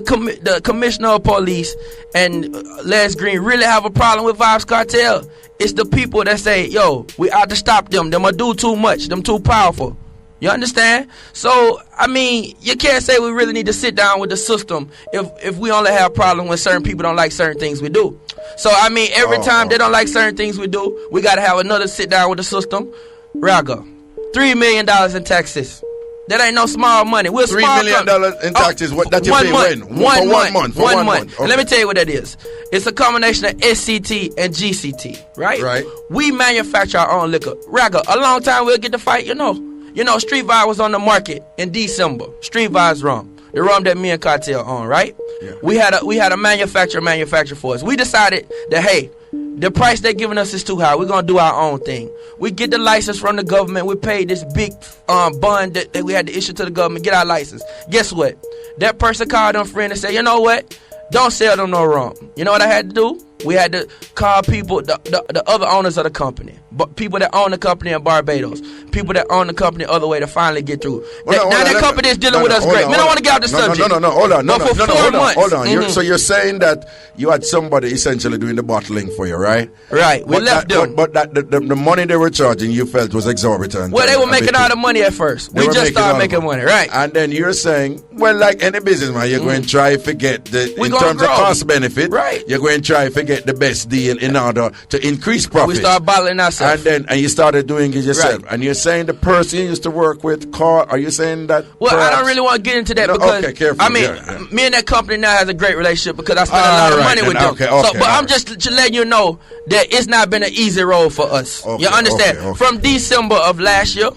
commissioner of police and Les Green really have a problem with Vybz Kartel. It's the people that say, yo, we ought to stop them. Them do too much. Them too powerful. You understand? So, I mean, you can't say we really need to sit down with the system if we only have problems when certain people don't like certain things we do. So, I mean, every time they don't like certain things we do, we got to have another sit down with the system. Raggo, $3 million in taxes. That ain't no small money. We're $3 million in taxes. What that you pay when? One month. Okay. Let me tell you what that is. It's a combination of SCT and GCT, right? Right. We manufacture our own liquor. Raggo, a long time we'll get the fight, Street Vibe was on the market in December. Street Vibe's rum. The rum that me and Cartel own, right? Yeah. We had a manufacturer for us. We decided that, hey, the price they're giving us is too high. We're going to do our own thing. We get the license from the government. We paid this big bond that we had to issue to the government, get our license. Guess what? That person called them friend and said, you know what? Don't sell them no rum. You know what I had to do? We had to call people, the other owners of the company, but people that own the company in Barbados, people that own the company other way to finally get through. That company is dealing with us great. Man, I don't want to get out the subject. No, hold on. But for 4 months. Hold on. So you're saying that you had somebody essentially doing the bottling for you, right? Right. We left them. But the money they were charging you felt was exorbitant. Well, they were making all the money at first. We just started making money, right? And then you're saying, well, like any business, man, you're going to try to get in terms of cost benefit, right? You're going to try to get the best deal in order to increase profit. We started bottling ourselves. And you started doing it yourself. Right. And you're saying the person you used to work with, Carl, are you saying that? Well, I don't really want to get into that because, okay, careful. I mean, me and that company now has a great relationship because I spent a lot of money with them. But I'm just letting you know that it's not been an easy road for us. You understand? From December of last year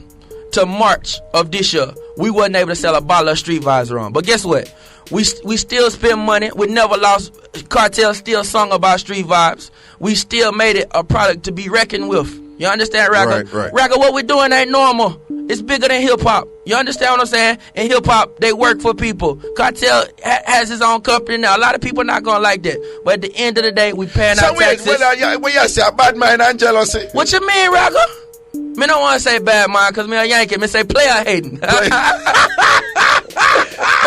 to March of this year, we wasn't able to sell a bottle of Street Vibes rum. But guess what? We still spend money. We never lost. Kartel still sung about Street Vibes. We still made it a product to be reckoned with. You understand, Raga? Right. Raga, what we're doing ain't normal. It's bigger than hip-hop. You understand what I'm saying? In hip-hop, they work for people. Kartel has his own company now. A lot of people not going to like that. But at the end of the day, we paying our taxes. So when you say bad mind and jealousy? What you mean, Raga? Me don't want to say bad mind because me a Yankee. Me say player hating. But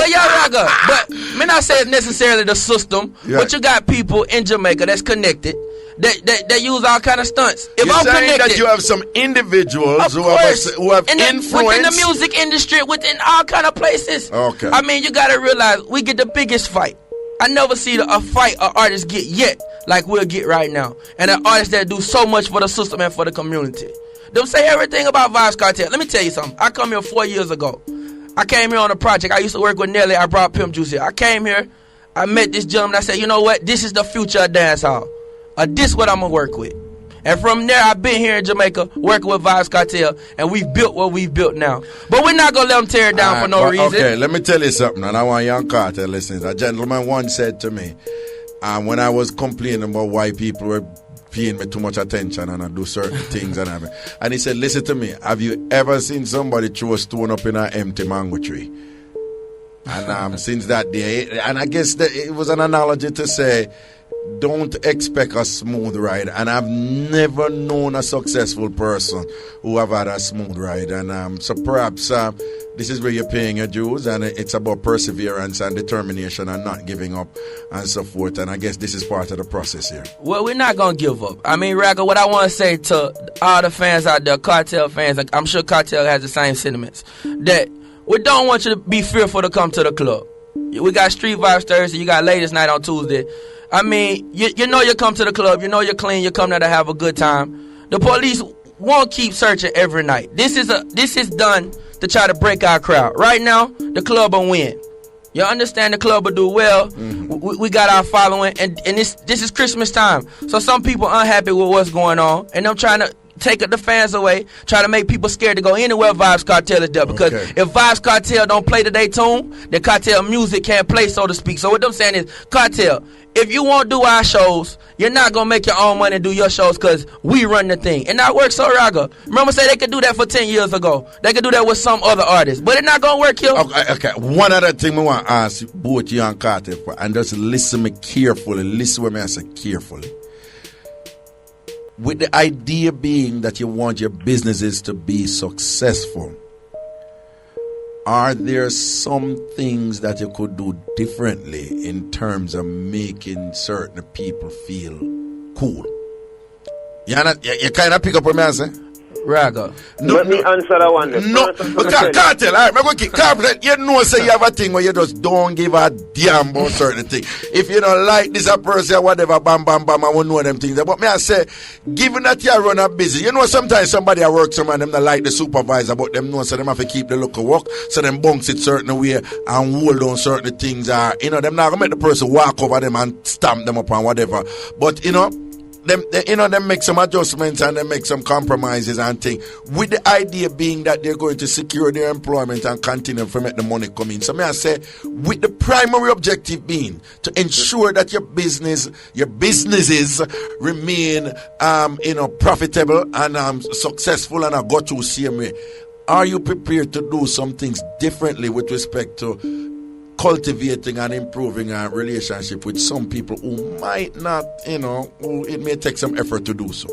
yeah, Raga. But me not say it's necessarily the system. Yeah. But you got people in Jamaica that's connected. That use all kind of stunts. If You're I'm saying connected, that you have some individuals who have influence within the music industry, within all kind of places. Okay. I mean, you gotta realize we get the biggest fight. I never see a fight an artist get yet like we'll get right now, and an artist that do so much for the system and for the community. Them say everything about Vybz Kartel. Let me tell you something. I come here 4 years ago. I came here on a project. I used to work with Nelly. I brought Pimp Juice here. I came here. I met this gentleman. I said, you know what? This is the future of dancehall. This what I'm going to work with. And from there, I've been here in Jamaica working with Vybz Kartel, and we've built what we've built now. But we're not going to let them tear it down for no reason. Okay, let me tell you something, and I want young Kartel listeners. A gentleman once said to me, when I was complaining about why people were paying me too much attention and I do certain things, and he said, listen to me, have you ever seen somebody throw a stone up in an empty mango tree? And since that day, and I guess it was an analogy to say, don't expect a smooth ride. And I've never known a successful person who have had a smooth ride. And so perhaps this is where you're paying your dues, and it's about perseverance and determination and not giving up and so forth. And I guess this is part of the process here. Well, we're not going to give up. I mean, Raga, what I want to say to all the fans out there, Kartel fans, I'm sure Kartel has the same sentiments, that we don't want you to be fearful to come to the club. We got Street Vibes Thursday, you got Ladies Night on Tuesday. I mean, you know you come to the club, you know you're clean, you come there to have a good time. The police won't keep searching every night. This is done to try to break our crowd. Right now, the club will win. You understand, the club will do well. Mm-hmm. We got our following, and this is Christmas time. So some people unhappy with what's going on, and I'm trying to take the fans away, try to make people scared to go anywhere Vybz Kartel is there. Because if Vybz Kartel don't play today tune, then Kartel music can't play, so to speak. So what I'm saying is, Kartel, if you won't do our shows, you're not going to make your own money and do your shows because we run the thing. And that works so Raga. Remember say they could do that for 10 years ago. They could do that with some other artists. But it's not going to work here. Okay. One other thing I want to ask both you and Kartel, and just listen me carefully. Listen what I say carefully. With the idea being that you want your businesses to be successful, are there some things that you could do differently in terms of making certain people feel cool? You kind of pick up what I say? Raga. Let me answer that one. Kartel, alright, Kartel, you know, say you have a thing where you just don't give a damn about certain thing. If you don't like this a person or whatever, bam, I won't know them things. But me I say, given that you run a business, you know, sometimes somebody at work, some of them not like the supervisor, but them know, so them have to keep the look of work, so them bunks it certain way and hold on certain things. You know, them not gonna make the person walk over them and stamp them up and whatever. But, you know, them make some adjustments and they make some compromises and things, with the idea being that they're going to secure their employment and continue to make the money come in. So may I say, with the primary objective being to ensure that your businesses remain profitable and successful and go through same way. Are you prepared to do some things differently with respect to cultivating and improving a relationship with some people who might not, who it may take some effort to do so?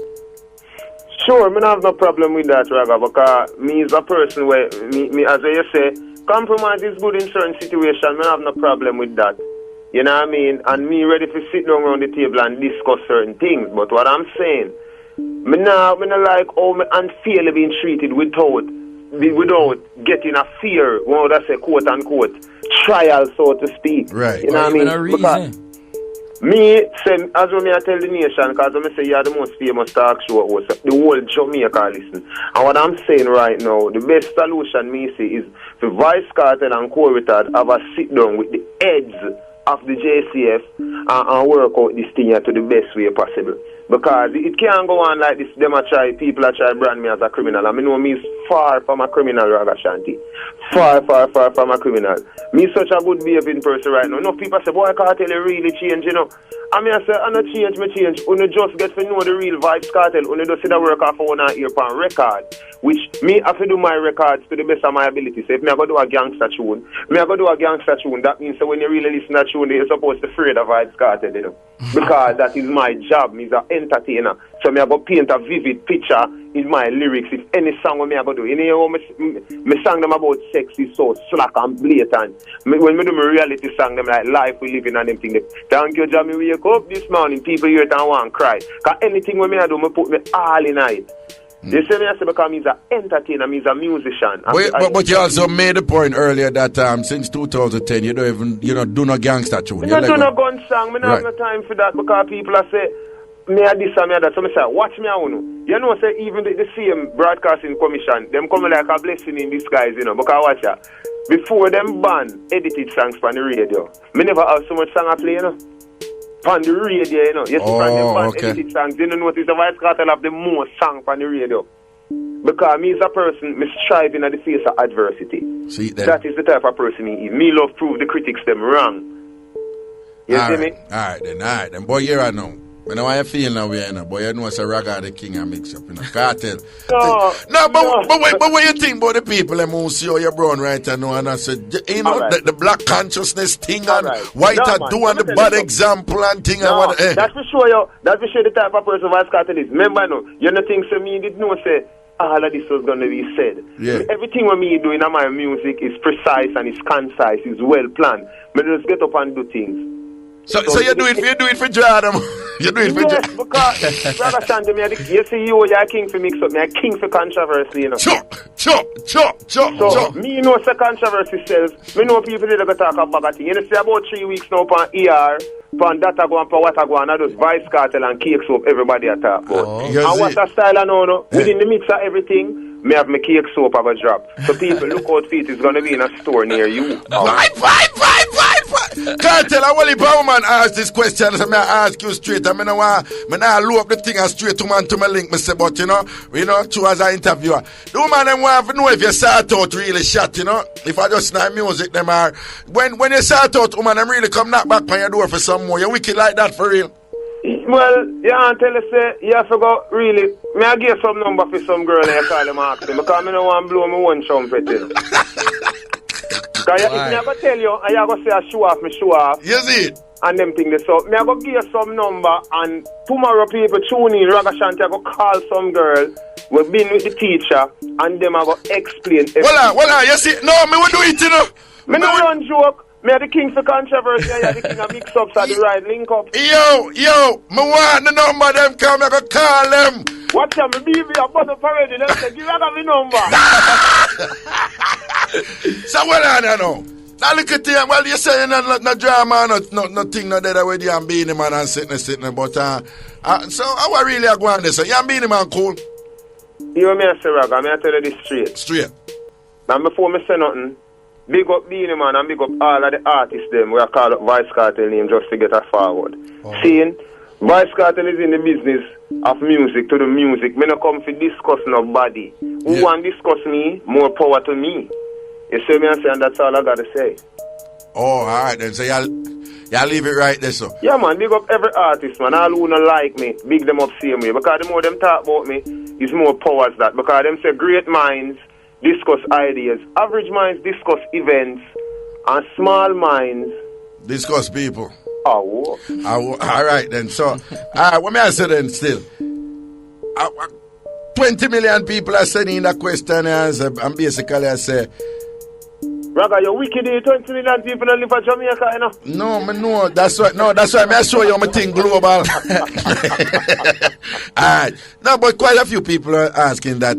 Sure, I have no problem with that, Raga, because me is a person where, me as you say, compromise is good in certain situations. I have no problem with that. You know what I mean? And me ready to sit down around the table and discuss certain things. But what I'm saying, me not like how me unfairly being treated without getting a fear, what would I say, quote unquote, trial, so to speak. Right. You know what I mean? A reason. Me, say, as when I tell the nation, because I say you're the most famous talk show host, the whole Jamaica listen. And what I'm saying right now, the best solution me see is for Vybz Kartel and Corritad have a sit down with the heads of the JCF and work out this thing to the best way possible. Because it can't go on like this. People are trying to brand me as a criminal. I mean, know me is far from a criminal, Ragashanti. Far from a criminal. Me such a good behaving person right now. Enough people say, boy, Kartel, you really change, you know. I mean, I say, I not change, me change. Only just get to know the real Vybz Kartel. Only just see the work off one ear on record. Which me have to do my records to the best of my ability. So if me I go do a gangster tune, that means that when you really listen to that tune, you're supposed to afraid of Vybz Kartel, you know. Because that is my job. Me is an entertainer. So me I go paint a vivid picture in my lyrics. If any song me I go do, you know, me song them about sex is so slack and blatant. When me do my reality song, them like life we living and them thing. Thank you, Jamie. We wake up this morning, people hear it and want to cry. Cause anything when me I do, me put me all in it. You see me I say because he's an entertainer, he's a musician. But you also made a point earlier that since 2010 you don't even do no gangster tune. I don't do no gun song. I don't have no time for that because people are say me a this and me a that. So I say watch me out. You know say even the same broadcasting commission, them come like a blessing in disguise, you know. Because watch ya. Before them ban edited songs from the radio, me never have so much song I play, you know. On the radio, you know. You see from them band edited songs, you know, notice the Vybz Kartel have the most song on the radio. Because me as a person, me striving at the face of adversity. See that? That is the type of person he is. Me love prove the critics them wrong. You see me? Alright then. Boy, here I know. I know how you feel now, you know. Boy, you know it's a Raga the king and mix up, you know. Kartel. But what you think about the people who see how you're brown right now and I said, you know, the black consciousness thing and white are doing the bad example and thing and what. That's for sure, that's for sure the type of person Vybz Kartel is. Remember, no, you know things to me did know say all of this was going to be said. Yeah. Everything what me doing in my music is precise and it's concise, it's well planned. But just get up and do things. So you do it for Jordan. You do it for Yes, because Ragashanti, you see you're a king for mix up, me a king for controversy, you know. So, me know say controversy sells. Me know people that go talk about thing. You know, see about 3 weeks now on ER, on data go and what I go and I just Vybz Kartel and cake soap everybody at talk about. And what a style I know, no? Within the mix of everything, me have my cake soap have a drop. So people look out for it, it's gonna be in a store near you. Kartel, I want Bowman ask this question, so I ask you straight. I mean, I look up the thing and straight to my link, say, but you know, true as an interviewer. The woman them want to know if you start out really shot, you know. If I just know music, them are when you start out, woman, them really come knock back on your door for some more. You wicked like that for real. Well, you can't tell us say you have to go really. May I give some number for some girl and you call them ask them because I don't want to blow my one trumpet, you know. Because if I go tell you, I go say I show off. You see it? And them things. So, I go give you some number and tomorrow people tune in, Ragashanti, I go call some girl, we've been with the teacher, and them I go explain everything. Well, you see, no, me will do it, you know. Me no run joke. Me are the king for controversy, I the king of mix-ups at the right link up. Yo, me want the number, them come, I go call them. Watch out, me be a bottle already, them say, give me the number. So what I know? Now look at them. Well, you say no drama, nothing, no dead with you and being man and sitting. But so how I really are going this? So you and being man cool. You me say Raga, me I tell you this straight. And before me say nothing, big up Beanie Man and big up all of the artists them we are called up Vybz Kartel name just to get us forward. Seeing Vybz Kartel is in the business of music to the music. Me no come for discuss nobody. Who want discuss me, more power to me. You see me and say, and that's all I gotta say. Oh, alright then. So y'all leave it right there, so. Yeah man, big up every artist, man. All who don't like me, big them up same way. Because the more them talk about me, is more powers that. Because them say great minds discuss ideas, average minds discuss events, and small minds discuss people. Oh. Alright then, so what may I say then still? 20 million people are sending that question and basically I say Raga, you're wicked. 20 million people that live in Jamaica, you know? No, man, no. That's why I show you my thing global. Alright. No, but quite a few people are asking that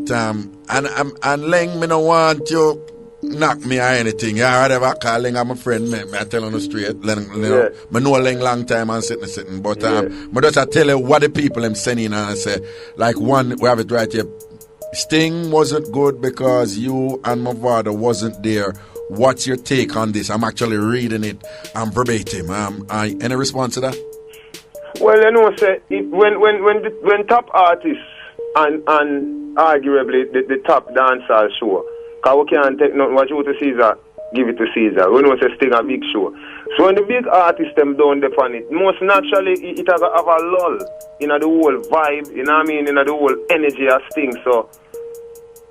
and Laing, me no want you knock me or anything. Yeah, whatever. Call Laing, I'm a friend. I tell on the street. I know Laing long time and sitting. But just I tell you what the people I'm sending and I say, like one, we have it right here. Sting wasn't good because you and my father wasn't there. What's your take on this? I'm actually reading it. I'm verbatim. Any response to that? Well, you know, say when top artists and arguably the top dancehall show, because we can't take nothing what you to Caesar, give it to Caesar. We know say still a big show. So when the big artists them don't depend it, most naturally it have a lull in the whole vibe, you know what I mean, in the whole energy of things. So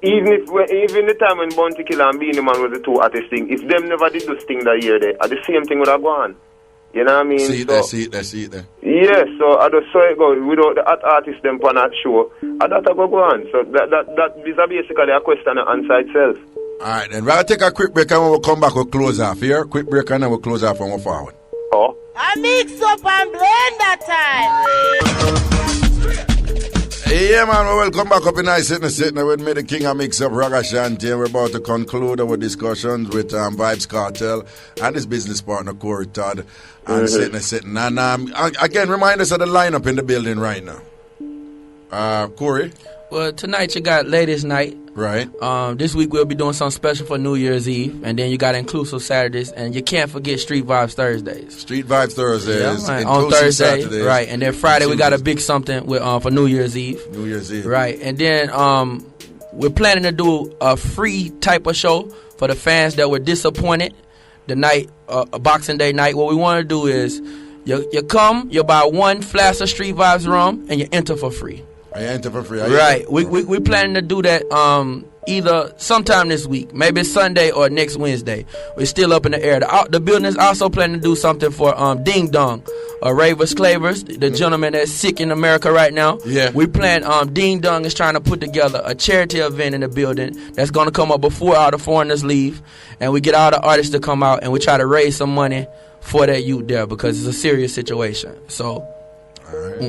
even the time when Bounty Killer and Beanie Man was the two artists thing, if them never did this thing that year there, the same thing would have gone. You know what I mean? See it there. Yeah, so I just saw it go without the artists them on that show, and that go on. So that is basically a question and answer itself. Alright, then we'll take a quick break and when we'll come back we'll close off here. Quick break and then we'll close off and we'll forward. Oh. I mix up and blend that time. Yeah, man, we welcome back up in Nice Sitting with me, the king of mix up, Ragashanti, and we're about to conclude our discussions with Vybz Kartel and his business partner, Corey Todd, and Sitting. And again, remind us of the lineup in the building right now. Corey? Well, tonight you got Ladies Night. Right. This week we'll be doing something special for New Year's Eve, and then you got Inclusive Saturdays, and you can't forget Street Vibes Thursdays. Street Vibes Thursdays. Yeah, right. On Thursday, Saturdays. Right, and then Friday we got a big something with for New Year's Eve. New Year's Eve. Right, and then we're planning to do a free type of show for the fans that were disappointed the night, Boxing Day night. What we want to do is you come, you buy one flask of Street Vibes rum, and you enter for free. I enter for free. Right. We planning to do that either sometime this week, maybe Sunday or next Wednesday. We're still up in the air. The building is also planning to do something for Ding Dong, Ravers Clavers, the gentleman that's sick in America right now. Yeah. We plan Ding Dong is trying to put together a charity event in the building that's going to come up before all the foreigners leave, and we get all the artists to come out and we try to raise some money for that youth there because it's a serious situation. So.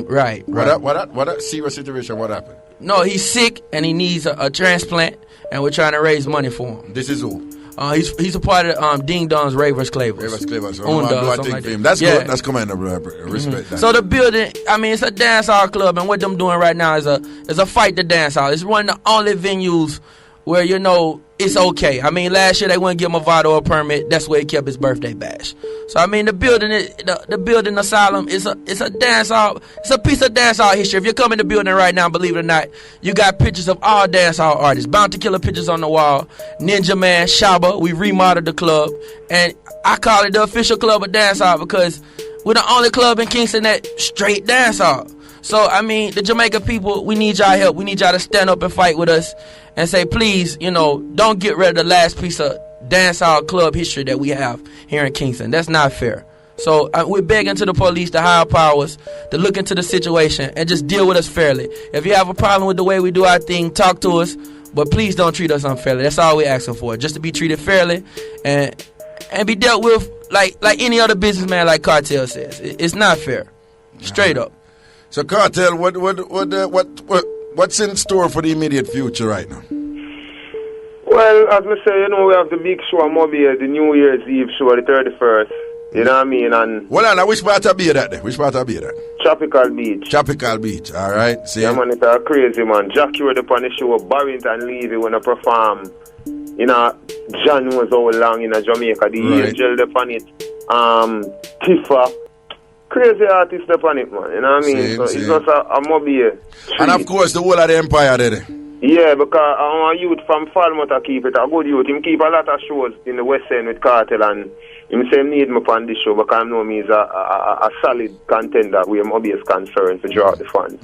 Right. What serious situation? What happened? No, he's sick and he needs a transplant, and we're trying to raise money for him. This is who? He's a part of Ding Dong's Ravers Clavers. Ravers Clavers. That's good. That's commendable. Respect that. So the building, I mean, it's a dancehall club, and what them doing right now is a fight to dancehall. It's one of the only venues where it's okay. I mean, last year they wouldn't give him a Vado a permit. That's where he kept his birthday bash. So I mean, the building asylum is a dance hall. It's a piece of dance hall history. If you come in the building right now, believe it or not, you got pictures of all dance hall artists. Bounty Killer pictures on the wall. Ninja Man, Shaba. We remodeled the club, and I call it the official club of dance hall because we're the only club in Kingston that straight dance hall. So, I mean, the Jamaica people, we need y'all help. We need y'all to stand up and fight with us and say, please, don't get rid of the last piece of dancehall club history that we have here in Kingston. That's not fair. So, we're begging to the police, the higher powers, to look into the situation and just deal with us fairly. If you have a problem with the way we do our thing, talk to us, but please don't treat us unfairly. That's all we're asking for, just to be treated fairly and be dealt with like any other businessman, like Kartel says. It's not fair. Straight up. So, Kartel, what's in store for the immediate future right now? Well, as I say, we have the big show in Mobile, the New Year's Eve show, the 31st. You know what I mean? And which part of be that then? Which part of be that? Tropical Beach. Tropical Beach, all right. See? Yeah, man, it's a crazy, man. Jack Hughes up on the show, Barrington Levy when I perform. John was all long in Jamaica. The Angel up on it. Tifa. Crazy artist up on it, man. You know what I mean? It's just a Mobile. And of course, the whole of the empire there. Yeah, because our youth from Falmouth keep it. A good youth. Him keep a lot of shows in the West End with Kartel, and him say need me on this show because I know me is a solid contender where Mobile is concerned to draw out the fans.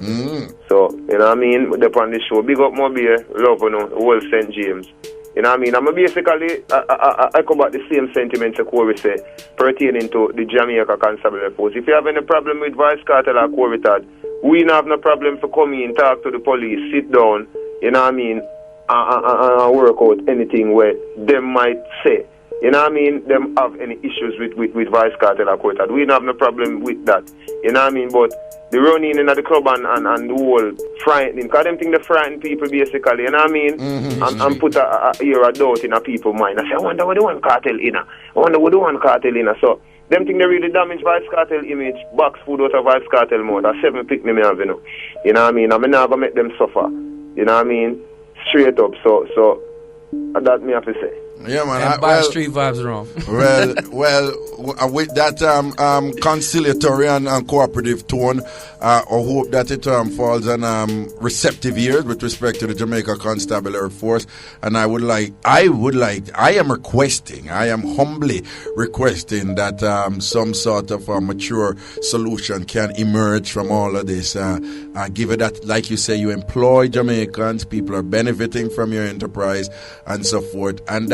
So, you know what I mean? They're on this show. Big up Mobile, love, the whole St. James. You know what I mean? I'm basically, I echo about the same sentiments that Corey said pertaining to the Jamaica Constabulary Force. If you have any problem with Vybz Kartel or Corey Todd, we don't have no problem for coming in, talk to the police, sit down, you know what I mean, and work out anything where them might say. You know what I mean? Them have any issues with Vybz Kartel or Corey Todd. We don't have no problem with that. You know what I mean? But the running in the club and the whole frightening, because them think they frighten people basically, you know what I mean? And put a doubt in a people's mind. I say, I wonder what they want Kartel in. So, them think they really damage Vybz Kartel image, box food out of Vybz Kartel mode. That's 7 pick me have, You know what I mean? I'm not going to make them suffer. You know what I mean? Straight up. So that me have to say. Yeah, man. And buy Street Vibes rum. With that conciliatory and cooperative tone, I hope that it falls on receptive ears with respect to the Jamaica Constabulary Force. And I am humbly requesting that some sort of mature solution can emerge from all of this. Given that, like you say, you employ Jamaicans, people are benefiting from your enterprise and so forth. And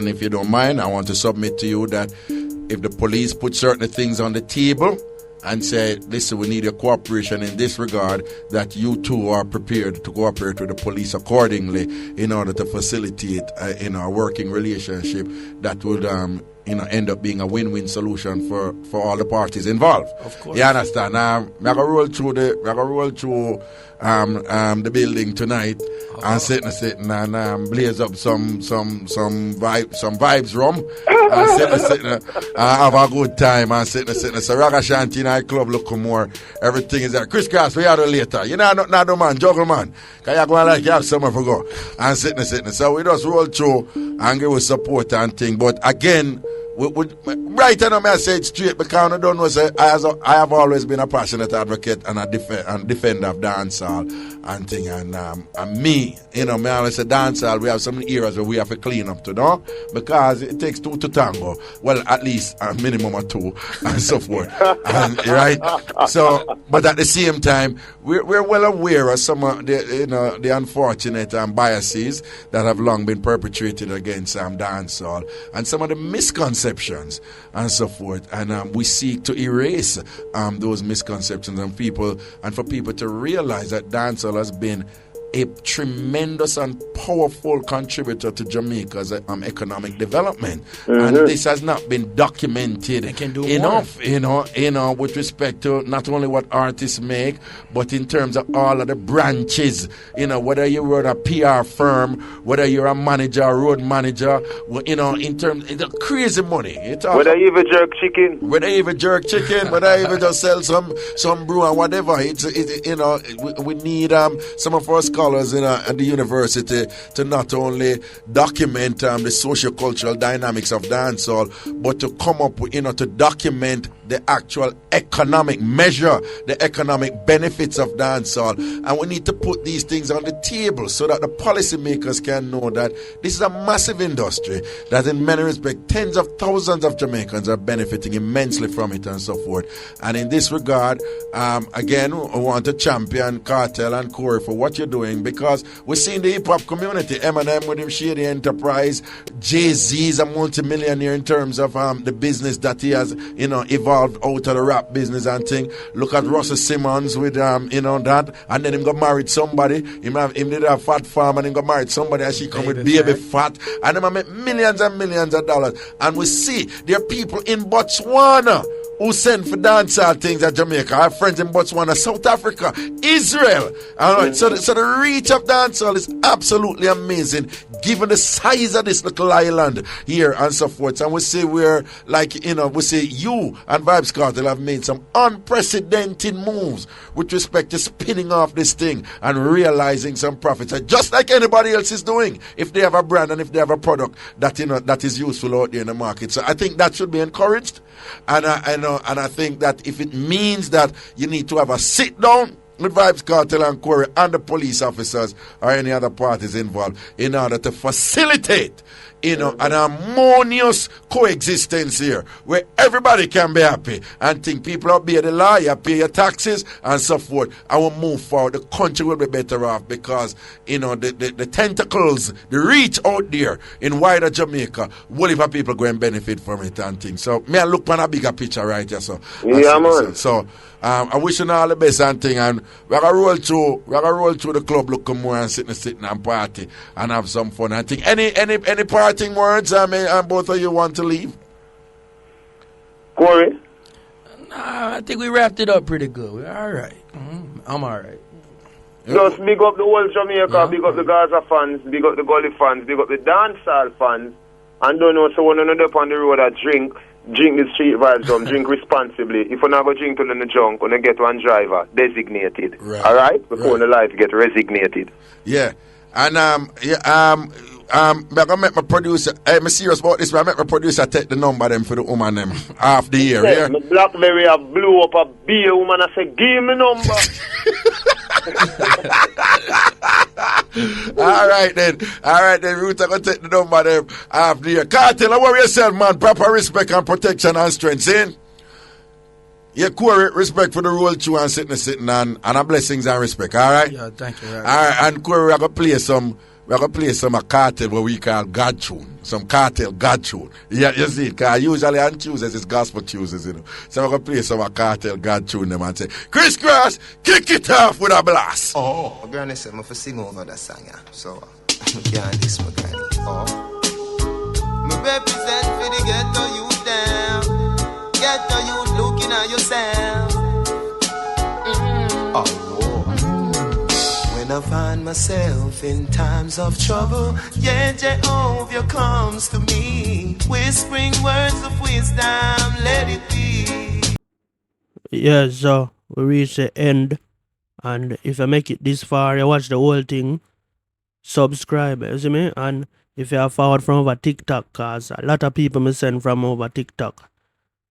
if you don't mind, I want to submit to you that if the police put certain things on the table and say, listen, we need your cooperation in this regard, that you too are prepared to cooperate with the police accordingly in order to facilitate a working relationship that would end up being a win-win solution for all the parties involved. Of course. You understand? I gotta roll through the building tonight and sitting and blaze up some vibes rum and sitting have a good time and sitting. So Ragashanti nightclub look more. Everything is there. Chris Cross, we are later. You know, not no man, juggle man. Cause you go like you have somewhere for go and sitting. So we just roll through and give us support and thing. But again, right on my say it straight because I don't know. Say I have always been a passionate advocate and a defender of dancehall and thing. And me, me always say dancehall. We have some areas where we have to clean up to, no? Because it takes two to tango. Well, at least a minimum of two and so forth. Right. So, but at the same time, we're well aware of some of the unfortunate biases that have long been perpetrated against dancehall and some of the misconceptions and so forth, and we seek to erase those misconceptions and for people to realize that dancehall has been a tremendous and powerful contributor to Jamaica's economic development, and this has not been documented enough. With respect to not only what artists make, but in terms of all of the branches. Whether you run a PR firm, whether you're a manager, a road manager, in terms of the crazy money. Whether you even jerk chicken, whether you even just sell some brew and whatever. We need some of us scholars at the university to not only document the socio-cultural dynamics of dancehall, but to come up with, to document the actual economic measure, the economic benefits of dancehall. And we need to put these things on the table so that the policymakers can know that this is a massive industry that in many respects tens of thousands of Jamaicans are benefiting immensely from it and so forth. And in this regard, again, I want to champion Kartel and Corey for what you're doing, because we're seeing the hip-hop community, Eminem with him Shady Enterprise, Jay-Z is a multimillionaire in terms of the business that he has, evolved out of the rap business and thing. Look at Russell Simmons with, that, and then him got married somebody, him did a fat farm and him got married somebody and she come with baby fat, and them make millions and millions of dollars. And we see there are people in Botswana who send for dancehall things at Jamaica. I have friends in Botswana, South Africa, Israel. All right, so the reach of dancehall is absolutely amazing, given the size of this little island here and so forth. And we see we see you and Vybz Kartel have made some unprecedented moves with respect to spinning off this thing and realizing some profits, just like anybody else is doing, if they have a brand and if they have a product that that is useful out there in the market. So I think that should be encouraged. And I think that if it means that you need to have a sit down with Vybz Kartel and Corey and the police officers or any other parties involved in order to facilitate an harmonious coexistence here where everybody can be happy and think people obey the law, you pay your taxes and so forth, I will move forward. The country will be better off because the tentacles, the reach out there in wider Jamaica, what if people go and benefit from it and things. So me I look on a bigger picture right here. So so I wish you all the best and thing, and we're gonna roll through the club, look more and sitting and party and have some fun and thing. Any parting words both of you want to leave? Corey? Nah, I think we wrapped it up pretty good. We're alright. I'm alright. Just big up the whole Jamaica, big up the Gaza fans, big up the Gully fans, big up the dancehall fans, and don't know so one another up on the road that drink the street vibes rum, drink responsibly. If you're not going to drink to the junk, you're going to get one driver designated. Right. Alright? Before the life get resignated. Yeah. And I'm gonna make my producer. I'm serious about this. I make my producer take the number them for the woman them half the year. Yeah. My BlackBerry I blew up a beer woman. I said, give me number. All right then, Ruth, I'm gonna take the number them half the year. Kartel, don't worry yourself, man. Proper respect and protection and strength, see? Yeah, Corey, respect for the role too and sitting and a blessings and respect, alright? Yeah, thank you. Alright, and Corey, we're gonna play some Kartel what we call God tune. Some Kartel God tune. Yeah, you see, because usually on Tuesdays it's gospel Tuesdays, you know. So we're gonna play some Kartel God tune them and say, Chris Cross, kick it off with a blast. Oh, my granny said, I'm for sing over that song, yeah. So, yeah, this my granny. Oh. Me represent for the ghetto youth down. Ghetto youth looking at yourself. When I find myself in times of trouble, yeah, Jehovah comes to me, whispering words of wisdom, let it be. Yeah, so we reach the end, and if I make it this far, you watch the whole thing, subscribe, you see me? And if you are forward from over TikTok, cause a lot of people me send from over TikTok.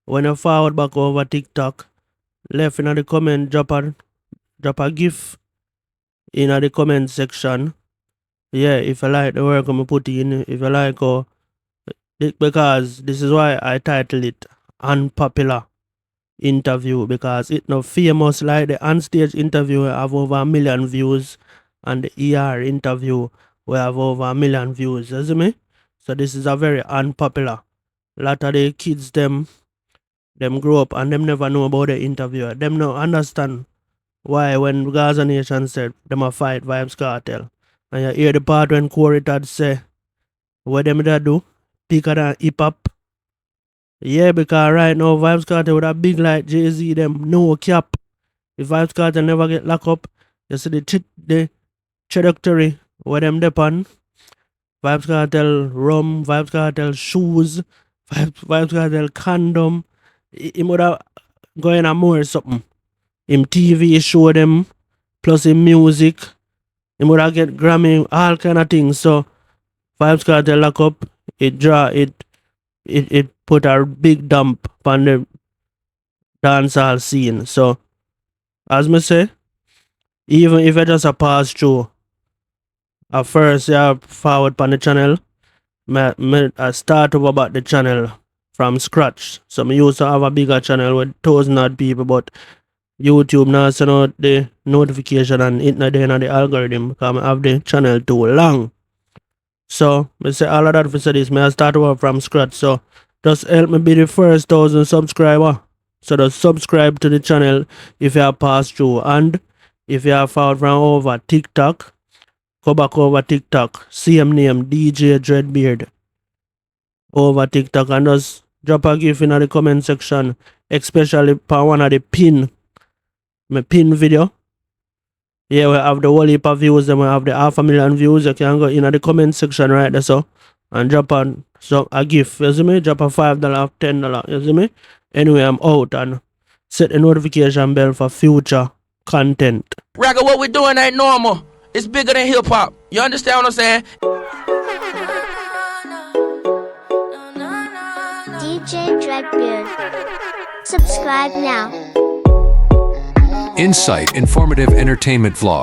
When you forward back over TikTok, left in the comment, drop a GIF in the comment section. Yeah, if you like the work I'm put in, if you like because this is why I title it Unpopular Interview, because it not famous like the onstage interview have over 1 million views and the ER interview we have over 1 million views, you see me? So this is a very unpopular. A lot of the kids them grow up and them never know about the interviewer. Them no understand why when Gaza Nation said them a fight Vybz Kartel. And you hear the part when Corey Todd say what them that do? Bigger than hip hop. Yeah, because right now Vybz Kartel with a big like Jay-Z them no cap. If Vybz Kartel never get locked up, you see the trajectory where them depend. Vybz Kartel rum, Vybz Kartel shoes, Vybz Kartel condom. He would have going on more something. Him TV show them, plus him music. He would have get Grammy, all kind of things. So Vybz Kartel lock up, it put a big dump on the dancehall scene. So as me say, even if I just a pass through, at first you forward on the channel, I start over about the channel from scratch. So I used to have a bigger channel with 1,000 odd people, but YouTube now send out the notification and it not there in the algorithm because I have the channel too long. So I say all of that for this, I start over from scratch. So just help me be the first 1,000 subscriber. So just subscribe to the channel if you have passed through, and if you have found from over TikTok, go back over TikTok, same name, DJ Dreadbeard over TikTok, and just drop a GIF in the comment section, especially for one of the my pin video. Yeah, we have the whole heap of views, then we have the 500,000 views. You can go in the comment section right there, so, and drop a GIF, you see me? Drop a $5, $10, you see me? Anyway, I'm out, and set the notification bell for future content. Ragga, what we doing ain't normal. It's bigger than hip hop. You understand what I'm saying? DJ Dreadbeard. Subscribe now. Insight, informative entertainment vlog.